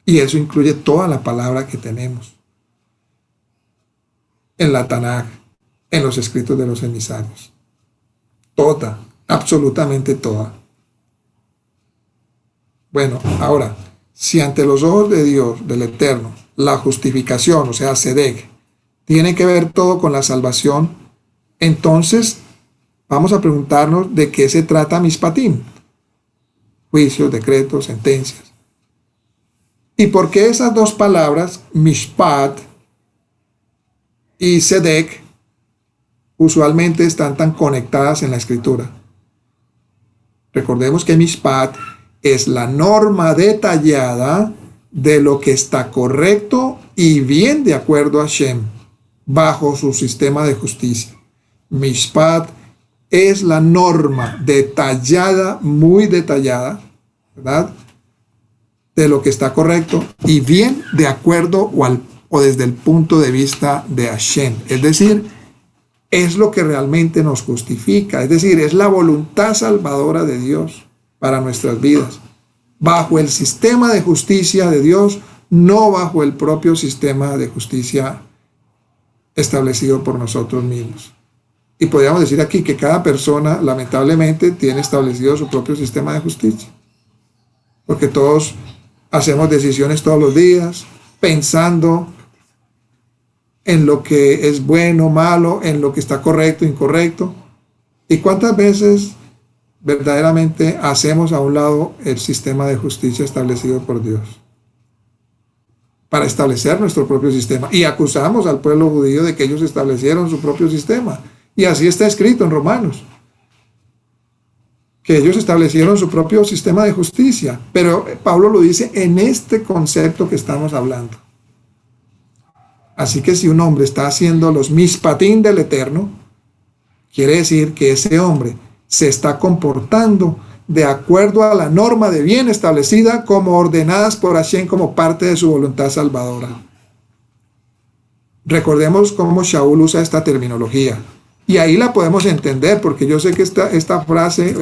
Y eso incluye toda la palabra que tenemos en la Tanaj, en los escritos de los emisarios. Toda, absolutamente toda. Bueno, ahora, si ante los ojos de Dios, del Eterno, la justificación, o sea, Sedek, tiene que ver todo con la salvación, entonces vamos a preguntarnos de qué se trata Mishpatim. Juicios, decretos, sentencias. ¿Y por qué esas dos palabras, Mishpat y Sedek, usualmente están tan conectadas en la Escritura? Recordemos que Mishpat es la norma detallada de lo que está correcto y bien de acuerdo a Hashem, bajo su sistema de justicia. Mishpat es la norma detallada, muy detallada, ¿verdad?, de lo que está correcto y bien de acuerdo o desde el punto de vista de Hashem. Es decir, es lo que realmente nos justifica. Es decir, es la voluntad salvadora de Dios para nuestras vidas. Bajo el sistema de justicia de Dios, no bajo el propio sistema de justicia establecido por nosotros mismos. Y podríamos decir aquí que cada persona, lamentablemente, tiene establecido su propio sistema de justicia. Porque todos hacemos decisiones todos los días, pensando en lo que es bueno, malo, en lo que está correcto, incorrecto. ¿Y cuántas veces verdaderamente hacemos a un lado el sistema de justicia establecido por Dios para establecer nuestro propio sistema? Y acusamos al pueblo judío de que ellos establecieron su propio sistema. Y así está escrito en Romanos, que ellos establecieron su propio sistema de justicia. Pero Pablo lo dice en este concepto que estamos hablando. Así que si un hombre está haciendo los mishpatim del Eterno, quiere decir que ese hombre se está comportando de acuerdo a la norma de bien establecida como ordenadas por Hashem como parte de su voluntad salvadora. Recordemos cómo Shaul usa esta terminología. Y ahí la podemos entender, porque yo sé que esta frase,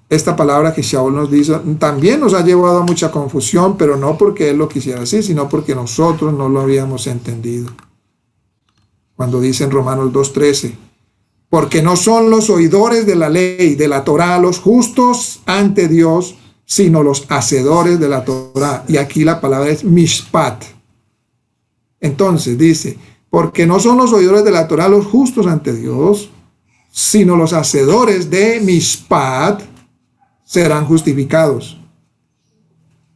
esta palabra que Shaul nos dice, también nos ha llevado a mucha confusión, pero no porque él lo quisiera así, sino porque nosotros no lo habíamos entendido. Cuando dice en Romanos 2:13, porque no son los oidores de la ley, de la Torá, los justos ante Dios, sino los hacedores de la Torá. Y aquí la palabra es mishpat. Entonces dice, porque no son los oidores de la Torá los justos ante Dios, sino los hacedores de mishpat serán justificados.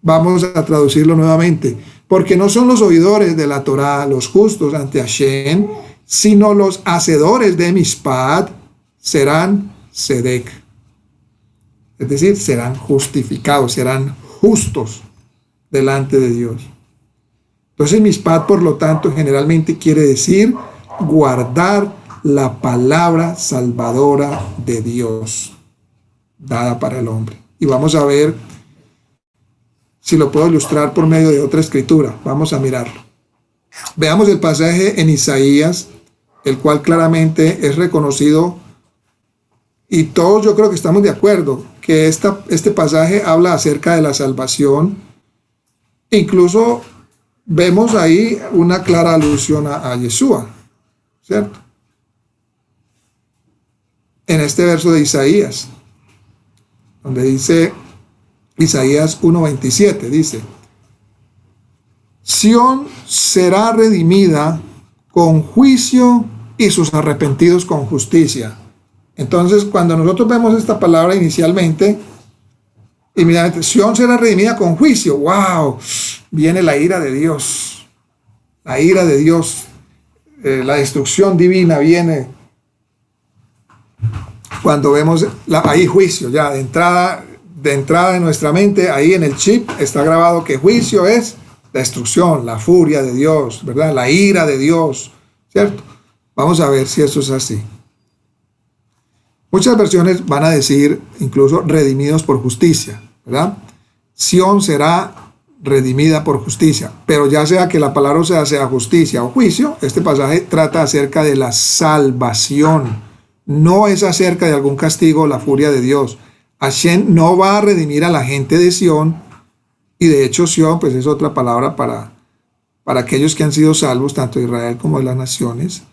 Vamos a traducirlo nuevamente. Porque no son los oidores de la Torá los justos ante Hashem, sino los hacedores de mishpat serán tzedek. Es decir, serán justificados, serán justos delante de Dios. Entonces, mishpat, por lo tanto, generalmente quiere decir guardar la palabra salvadora de Dios dada para el hombre. Y vamos a ver si lo puedo ilustrar por medio de otra escritura. Vamos a mirarlo. Veamos el pasaje en Isaías, el cual claramente es reconocido, y todos yo creo que estamos de acuerdo, que este pasaje habla acerca de la salvación. Incluso vemos ahí una clara alusión a Yeshua, ¿cierto? En este verso de Isaías, donde dice Isaías 1:27, dice, Sión será redimida con juicio y sus arrepentidos con justicia. Entonces, cuando nosotros vemos esta palabra inicialmente, inmediatamente, Sión será redimida con juicio. ¡Wow! Viene la ira de Dios. La ira de Dios. La destrucción divina viene cuando vemos ahí juicio. Ya de entrada en nuestra mente, ahí en el chip está grabado que juicio es destrucción, la furia de Dios, ¿verdad? La ira de Dios, ¿cierto? Vamos a ver si eso es así. Muchas versiones van a decir incluso redimidos por justicia, ¿verdad? Sión será redimida por justicia, pero ya sea que la palabra sea justicia o juicio, este pasaje trata acerca de la salvación, no es acerca de algún castigo o la furia de Dios. Hashem no va a redimir a la gente de Sión, y de hecho Sión pues es otra palabra para aquellos que han sido salvos, tanto de Israel como de las naciones,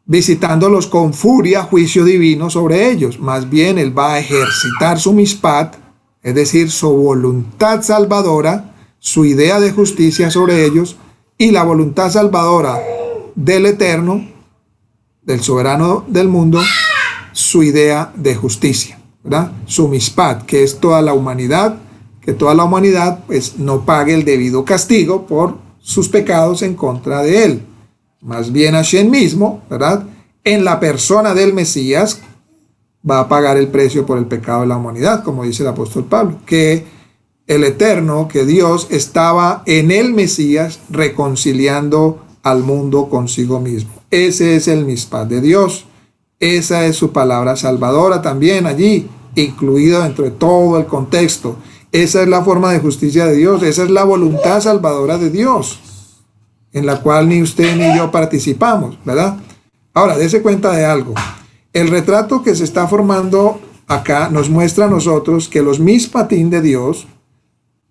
visitándolos con furia, juicio divino sobre ellos. Más bien él va a ejercitar su mishpat, es decir, su voluntad salvadora, su idea de justicia sobre ellos, y la voluntad salvadora del Eterno, del soberano del mundo, su idea de justicia, ¿verdad? Su mishpat, que es toda la humanidad, que toda la humanidad pues no pague el debido castigo por sus pecados en contra de él. Más bien Hashem mismo, ¿verdad?, en la persona del Mesías, va a pagar el precio por el pecado de la humanidad, como dice el apóstol Pablo, que el Eterno, que Dios estaba en el Mesías reconciliando al mundo consigo mismo. Ese es el mishpat de Dios. Esa es su palabra salvadora también allí, incluida dentro de todo el contexto. Esa es la forma de justicia de Dios. Esa es la voluntad salvadora de Dios. en la cual ni usted ni yo participamos, ¿verdad? Ahora, dése cuenta de algo. El retrato que se está formando acá nos muestra a nosotros que los mishpatim de Dios,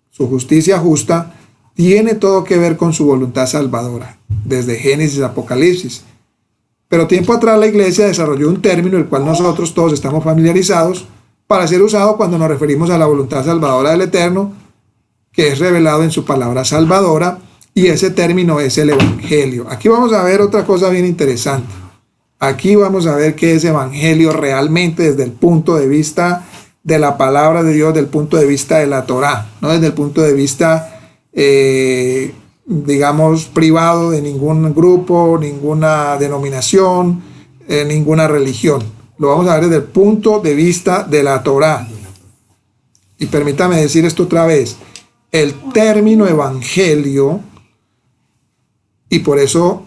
su justicia justa, tiene todo que ver con su voluntad salvadora, desde Génesis a Apocalipsis. Pero tiempo atrás la iglesia desarrolló un término, el cual nosotros todos estamos familiarizados, para ser usado cuando nos referimos a la voluntad salvadora del Eterno, que es revelado en su palabra salvadora, y ese término es el Evangelio. Aquí vamos a ver otra cosa bien interesante. Aquí vamos a ver qué es Evangelio realmente desde el punto de vista de la palabra de Dios, desde el punto de vista de la Torá, no desde el punto de vista digamos, privado de ningún grupo, ninguna denominación, ninguna religión. Lo vamos a ver desde el punto de vista de la Torá. Y permítame decir esto otra vez. El término evangelio, y por eso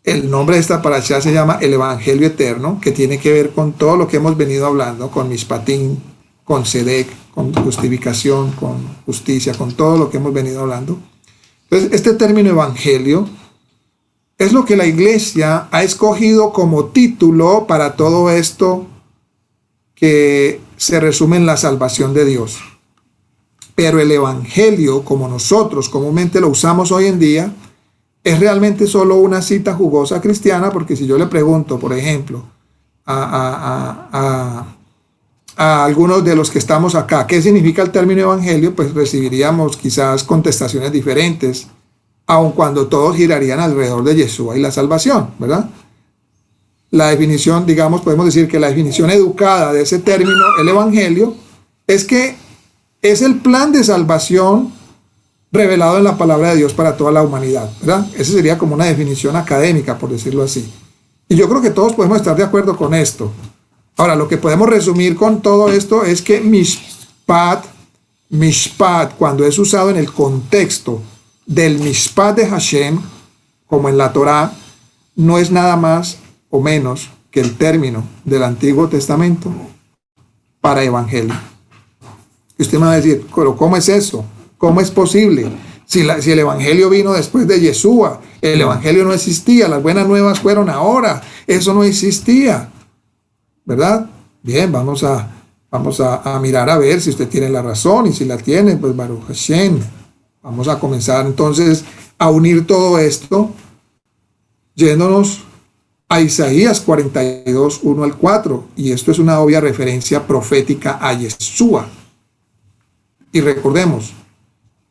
el nombre de esta parashá se llama el Evangelio Eterno, que tiene que ver con todo lo que hemos venido hablando, con mishpatim, con sedek, con justificación, con justicia, con todo lo que hemos venido hablando. Entonces, este término evangelio es lo que la iglesia ha escogido como título para todo esto que se resume en la salvación de Dios. Pero el evangelio, como nosotros comúnmente lo usamos hoy en día, es realmente solo una cita jugosa cristiana, porque si yo le pregunto, por ejemplo, a algunos de los que estamos acá, ¿qué significa el término evangelio? Pues recibiríamos quizás contestaciones diferentes, aun cuando todos girarían alrededor de Yeshua y la salvación, ¿verdad? La definición, digamos, podemos decir que la definición educada de ese término, el evangelio, es que es el plan de salvación revelado en la palabra de Dios para toda la humanidad, ¿verdad? Esa sería como una definición académica, por decirlo así. Y yo creo que todos podemos estar de acuerdo con esto. Ahora, lo que podemos resumir con todo esto es que mishpat, cuando es usado en el contexto del mishpat de Hashem, como en la Torá, no es nada más o menos que el término del Antiguo Testamento para evangelio. Y usted me va a decir, pero ¿cómo es eso? ¿Cómo es posible? Si el evangelio vino después de Yeshua, el evangelio no existía, las buenas nuevas fueron ahora, eso no existía, ¿verdad? Bien, vamos a mirar a ver si usted tiene la razón, y si la tiene, pues Baruch Hashem. Vamos a comenzar entonces a unir todo esto, yéndonos a Isaías 42, 1 al 4, y esto es una obvia referencia profética a Yeshua. Y recordemos,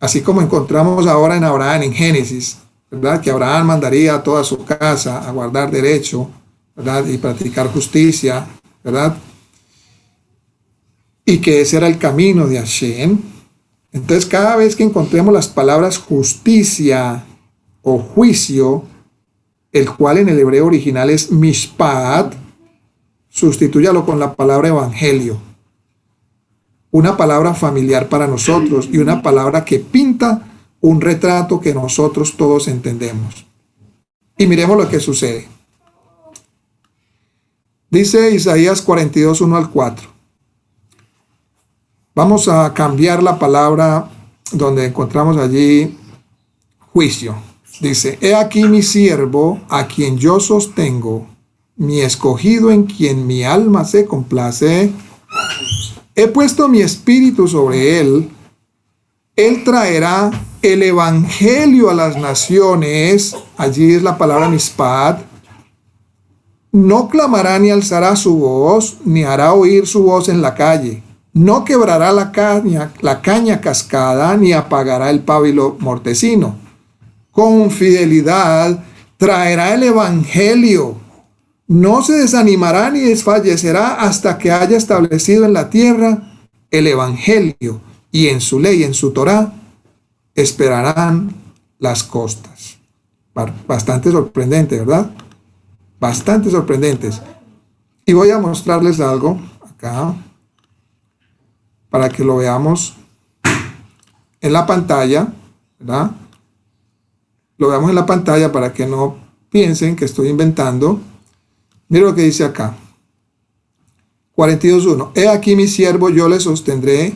así como encontramos ahora en Abraham en Génesis, ¿verdad? Que Abraham mandaría a toda su casa a guardar derecho, ¿verdad? Y practicar justicia, ¿verdad? Y que ese era el camino de Hashem. Entonces, cada vez que encontremos las palabras justicia o juicio, el cual en el hebreo original es mishpat, sustitúyalo con la palabra evangelio. Una palabra familiar para nosotros y una palabra que pinta un retrato que nosotros todos entendemos. Y miremos lo que sucede. Dice Isaías 42, 1 al 4. Vamos a cambiar la palabra donde encontramos allí juicio. Dice, he aquí mi siervo, a quien yo sostengo, mi escogido en quien mi alma se complace. He puesto mi espíritu sobre él. Él traerá el evangelio a las naciones. Allí es la palabra mishpat. No clamará ni alzará su voz, ni hará oír su voz en la calle. No quebrará la caña cascada, ni apagará el pábilo mortecino. Con fidelidad traerá el evangelio. No se desanimará ni desfallecerá hasta que haya establecido en la tierra el evangelio, y en su ley, en su Torá, esperarán las costas. Bastante sorprendente, ¿verdad? Bastante sorprendentes. Y voy a mostrarles algo acá, para que lo veamos en la pantalla, ¿verdad? Lo veamos en la pantalla para que no piensen que estoy inventando. Mira lo que dice acá. 42.1. He aquí mi siervo, yo le sostendré.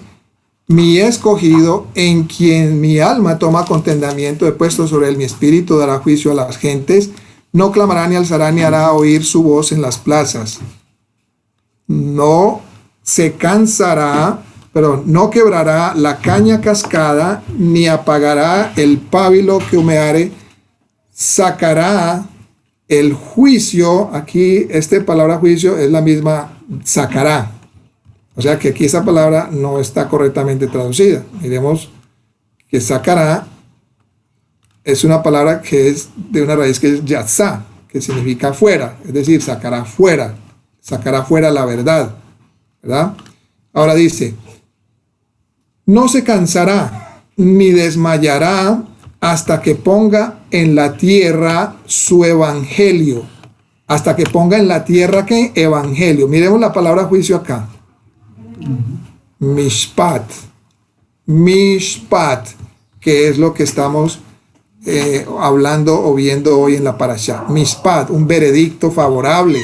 mi escogido, en quien mi alma toma contentamiento, he puesto sobre él mi espíritu, dará juicio a las gentes, no clamará ni alzará ni hará oír su voz en las plazas. No se cansará, pero no quebrará la caña cascada, ni apagará el pábilo que humeare, sacará el juicio. Aquí esta palabra juicio es la misma sacará. O sea que aquí esa palabra no está correctamente traducida. Miremos que sacará es una palabra que es de una raíz que es yatzá, que significa fuera, es decir, sacará fuera la verdad, ¿verdad? Ahora dice, no se cansará ni desmayará hasta que ponga en la tierra su evangelio. Hasta que ponga en la tierra, ¿qué? Evangelio. Miremos la palabra juicio acá. Mishpat. Mishpat, que es lo que estamos hablando o viendo hoy en la parashá. Mishpat, un veredicto favorable.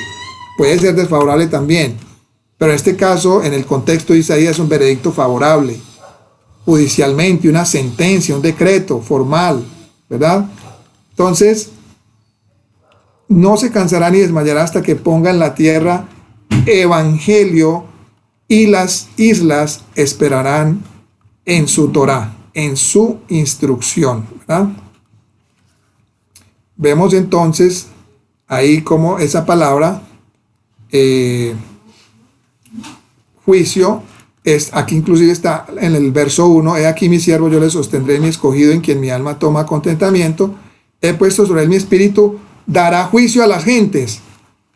Puede ser desfavorable también. Pero en este caso, en el contexto de Isaías, es un veredicto favorable. Judicialmente, una sentencia, un decreto formal, ¿verdad? Entonces, no se cansará ni desmayará hasta que ponga en la tierra evangelio, y las islas esperarán en su Torá, en su instrucción, ¿verdad? Vemos entonces ahí como esa palabra juicio, aquí inclusive está en el verso 1, he aquí mi siervo, yo le sostendré, mi escogido, en quien mi alma toma contentamiento, he puesto sobre él mi espíritu, dará juicio a las gentes.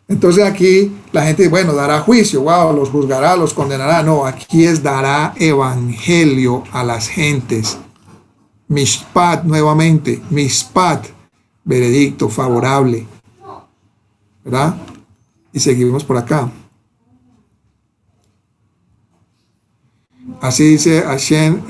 Entonces aquí la gente dice, bueno, dará juicio, wow, los juzgará, los condenará. No, aquí es dará evangelio a las gentes. Mishpat nuevamente, mishpat, veredicto favorable, ¿verdad? Y seguimos por acá. Así dice Hashem,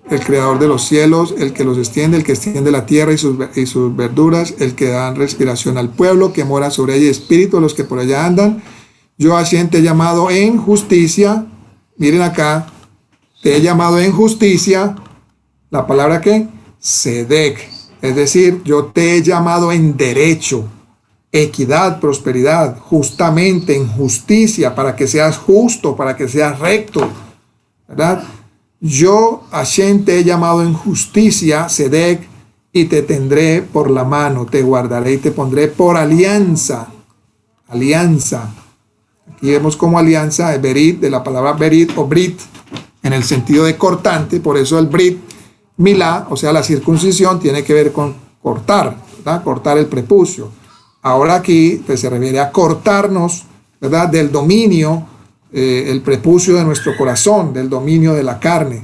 el creador de los cielos, el que los extiende, el que extiende la tierra y sus verduras, el que da respiración al pueblo, que mora sobre ella, espíritu a los que por allá andan. Yo, Hashem, te he llamado en justicia. Miren acá, te he llamado en justicia. La palabra ¿qué? Sedek. Es decir, yo te he llamado en derecho, equidad, prosperidad, justamente, en justicia, para que seas justo, para que seas recto, ¿verdad? Yo, Hashem, te he llamado en justicia, Sedek, y te tendré por la mano, te guardaré y te pondré por alianza. Alianza. Aquí vemos como alianza, berit, de la palabra berit o brit, en el sentido de cortante, por eso el brit milá, o sea, la circuncisión, tiene que ver con cortar, ¿verdad? Cortar el prepucio. Ahora aquí pues, se refiere a cortarnos, ¿verdad? Del dominio, el prepucio de nuestro corazón, del dominio de la carne,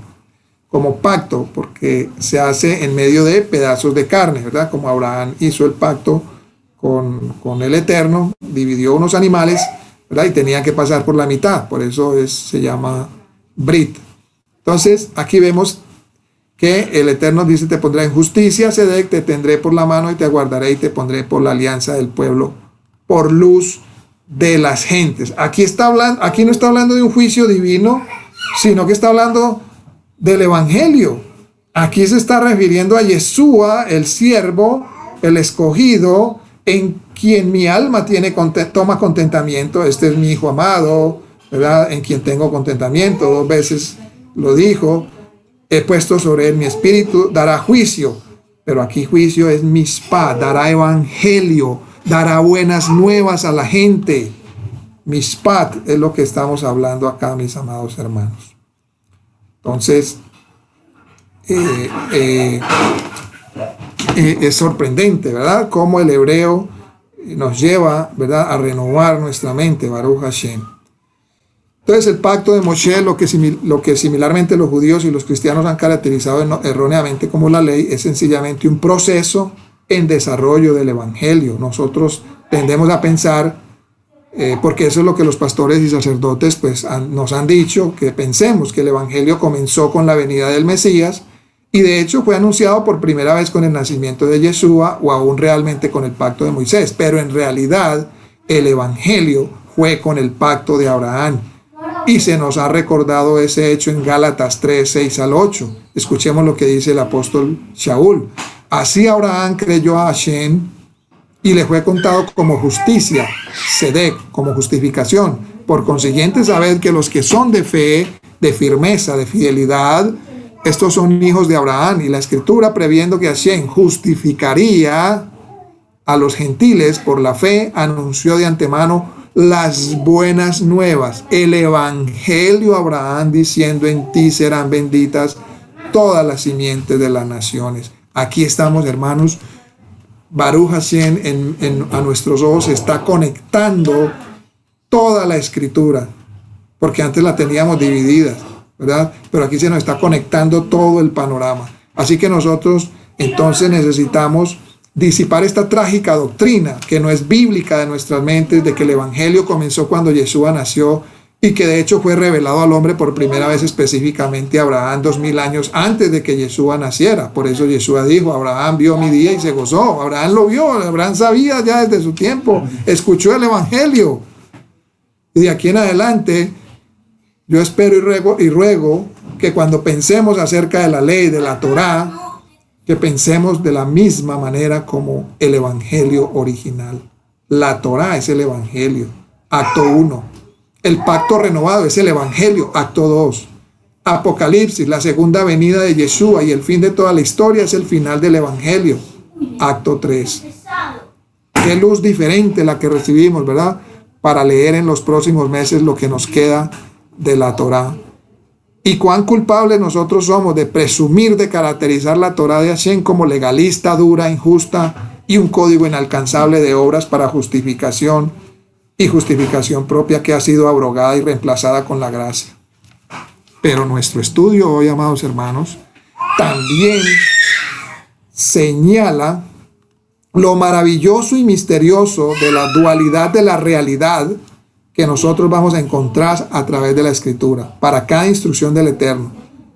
como pacto, porque se hace en medio de pedazos de carne, ¿verdad? Como Abraham hizo el pacto con el Eterno, dividió unos animales, ¿verdad? Y tenía que pasar por la mitad, por eso se llama Brit. Entonces, aquí vemos que el Eterno dice, te pondré en justicia, Sedek, te tendré por la mano y te guardaré y te pondré por la alianza del pueblo, por luz de las gentes. Aquí no está hablando de un juicio divino, sino que está hablando del evangelio. Aquí se está refiriendo a Yeshua, el siervo, el escogido, en quien mi alma toma contentamiento. Este es mi hijo amado, ¿verdad? En quien tengo contentamiento. 2 veces lo dijo. He puesto sobre él mi espíritu, dará juicio. Pero aquí juicio es mishpat, dará evangelio, dará buenas nuevas a la gente. Mishpat es lo que estamos hablando acá, mis amados hermanos. Entonces, es sorprendente, ¿verdad? Cómo el hebreo nos lleva, ¿verdad?, a renovar nuestra mente, Baruch Hashem. Entonces, el pacto de Moshe, lo que similarmente los judíos y los cristianos han caracterizado erróneamente como la ley, es sencillamente un proceso en desarrollo del evangelio. Nosotros tendemos a pensar, porque eso es lo que los pastores y sacerdotes pues, nos han dicho, que pensemos que el evangelio comenzó con la venida del Mesías y de hecho fue anunciado por primera vez con el nacimiento de Yeshua o aún realmente con el pacto de Moisés, pero en realidad el evangelio fue con el pacto de Abraham. Y se nos ha recordado ese hecho en Gálatas 3, 6 al 8. Escuchemos lo que dice el apóstol Shaul. Así Abraham creyó a Hashem y le fue contado como justicia, Sedec, como justificación. Por consiguiente, sabed que los que son de fe, de firmeza, de fidelidad, estos son hijos de Abraham. Y la Escritura, previendo que Hashem justificaría a los gentiles por la fe, anunció de antemano las buenas nuevas, el evangelio a Abraham, diciendo: en ti serán benditas todas las simientes de las naciones. Aquí estamos, hermanos. Baruch Hashem a nuestros ojos se está conectando toda la Escritura, porque antes la teníamos dividida, ¿verdad? Pero aquí se nos está conectando todo el panorama. Así que nosotros entonces necesitamos disipar esta trágica doctrina que no es bíblica de nuestras mentes, de que el evangelio comenzó cuando Yeshua nació y que de hecho fue revelado al hombre por primera vez específicamente a Abraham 2000 años antes de que Yeshua naciera. Por eso Yeshua dijo: Abraham vio mi día y se gozó. Abraham lo vio, Abraham sabía ya desde su tiempo, escuchó el evangelio. Y de aquí en adelante yo espero y ruego que cuando pensemos acerca de la ley, de la Torá, que pensemos de la misma manera como el evangelio original. La Torá es el evangelio, acto 1. El pacto renovado es el evangelio, acto 2. Apocalipsis, la segunda venida de Yeshua y el fin de toda la historia, es el final del evangelio, acto 3. Qué luz diferente la que recibimos, ¿verdad? Para leer en los próximos meses lo que nos queda de la Torá. Y cuán culpables nosotros somos de presumir de caracterizar la Torá de Hashem como legalista, dura, injusta y un código inalcanzable de obras para justificación y justificación propia que ha sido abrogada y reemplazada con la gracia. Pero nuestro estudio hoy, amados hermanos, también señala lo maravilloso y misterioso de la dualidad de la realidad que nosotros vamos a encontrar a través de la Escritura. Para cada instrucción del Eterno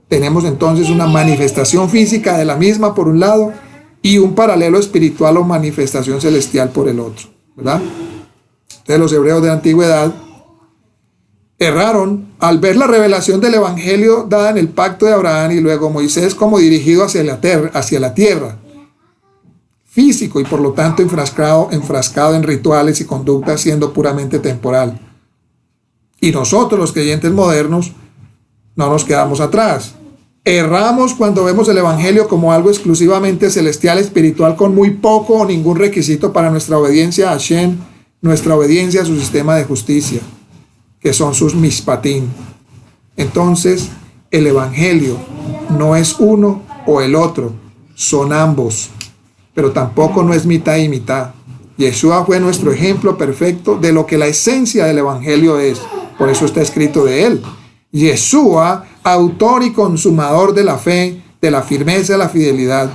tenemos entonces una manifestación física de la misma por un lado y un paralelo espiritual o manifestación celestial por el otro, ¿verdad? Entonces los hebreos de la antigüedad erraron al ver la revelación del evangelio dada en el pacto de Abraham y luego Moisés como dirigido hacia la tierra físico y por lo tanto enfrascado en rituales y conductas, siendo puramente temporal. Y nosotros, los creyentes modernos, no nos quedamos atrás. Erramos cuando vemos el evangelio como algo exclusivamente celestial, espiritual, con muy poco o ningún requisito para nuestra obediencia a Hashem, nuestra obediencia a su sistema de justicia, que son sus mishpatim. Entonces, el evangelio no es uno o el otro, son ambos. Pero tampoco no es mitad y mitad. Yeshua fue nuestro ejemplo perfecto de lo que la esencia del evangelio es. Por eso está escrito de él. Yeshua, autor y consumador de la fe, de la firmeza, de la fidelidad.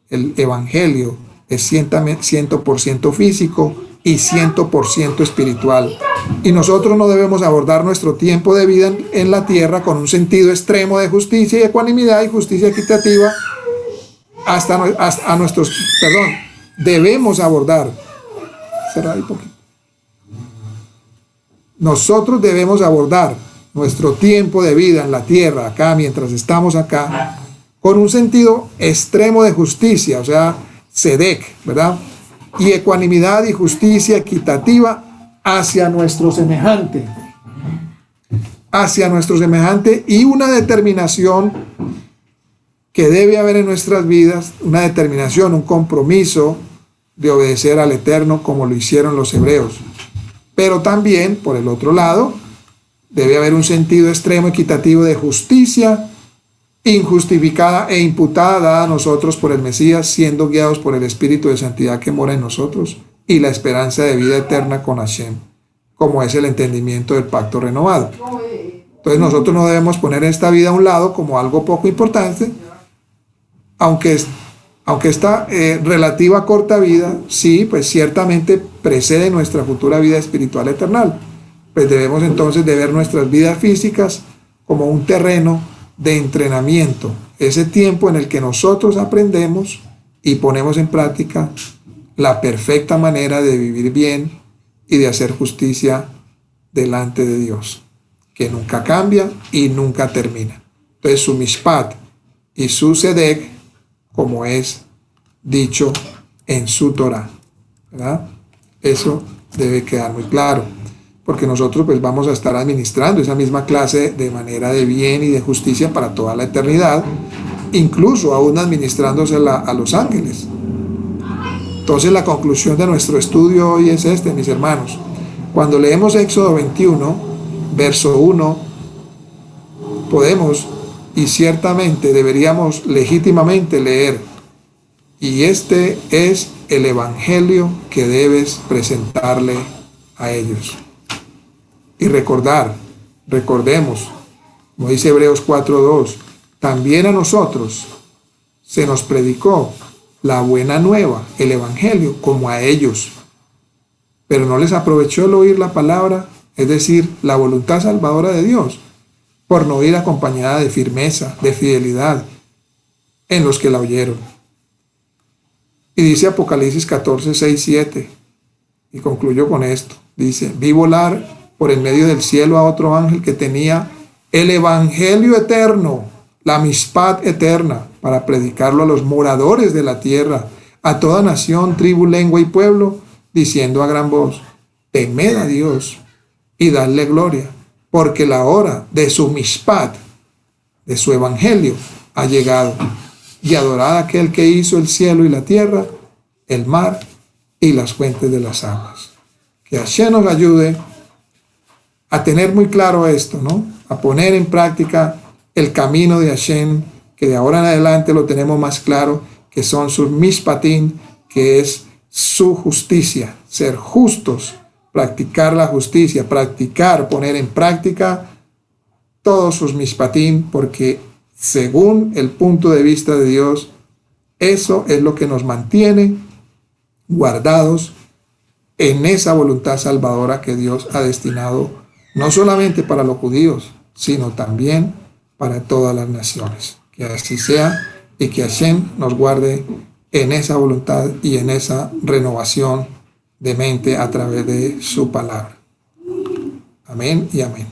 El evangelio es 100% físico y 100% espiritual. Y nosotros no debemos abordar nuestro tiempo de vida en la tierra con un sentido extremo de justicia y ecuanimidad y justicia equitativa debemos abordar. Nosotros debemos abordar nuestro tiempo de vida en la tierra, acá, mientras estamos acá, con un sentido extremo de justicia, o sea, Sedec, ¿verdad? Y ecuanimidad y justicia equitativa hacia nuestro semejante. Y una determinación que debe haber en nuestras vidas, una determinación, un compromiso de obedecer al Eterno como lo hicieron los hebreos. Pero también, por el otro lado, debe haber un sentido extremo equitativo de justicia injustificada e imputada dada a nosotros por el Mesías, siendo guiados por el Espíritu de Santidad que mora en nosotros y la esperanza de vida eterna con Hashem, como es el entendimiento del pacto renovado. Entonces nosotros no debemos poner esta vida a un lado como algo poco importante, aunque esta relativa corta vida, sí, pues ciertamente precede nuestra futura vida espiritual eterna. Pues debemos entonces de ver nuestras vidas físicas como un terreno de entrenamiento, ese tiempo en el que nosotros aprendemos y ponemos en práctica la perfecta manera de vivir bien y de hacer justicia delante de Dios. que nunca cambia y nunca termina. Entonces su mishpat y su sedek, como es dicho en su Torah, ¿verdad? Eso debe quedar muy claro, porque nosotros pues vamos a estar administrando esa misma clase de manera de bien y de justicia para toda la eternidad, incluso aún administrándosela a los ángeles. Entonces la conclusión de nuestro estudio hoy es este, mis hermanos. Cuando leemos Éxodo 21, verso 1, podemos y ciertamente deberíamos legítimamente leer: y este es el evangelio que debes presentarle a ellos. Y recordemos, como dice Hebreos 4:2, también a nosotros se nos predicó la buena nueva, el evangelio, como a ellos. Pero no les aprovechó el oír la palabra, es decir, la voluntad salvadora de Dios, por no ir acompañada de firmeza, de fidelidad en los que la oyeron. Y dice Apocalipsis 14:6-7, y concluyo con esto. Dice: vi volar por en medio del cielo a otro ángel que tenía el evangelio eterno, la mishpat eterna, para predicarlo a los moradores de la tierra, a toda nación, tribu, lengua y pueblo, diciendo a gran voz: temed a Dios y dadle gloria, porque la hora de su mishpat, de su evangelio, ha llegado. Y adorad a aquel que hizo el cielo y la tierra, el mar y las fuentes de las aguas. Que Hashem nos ayude a tener muy claro esto, ¿no? A poner en práctica el camino de Hashem, que de ahora en adelante lo tenemos más claro, que son sus mishpatim, que es su justicia, ser justos, practicar la justicia, poner en práctica todos sus mishpatim, porque según el punto de vista de Dios, eso es lo que nos mantiene guardados en esa voluntad salvadora que Dios ha destinado no solamente para los judíos, sino también para todas las naciones. Que así sea y que Hashem nos guarde en esa voluntad y en esa renovación de mente a través de su palabra. Amén y amén.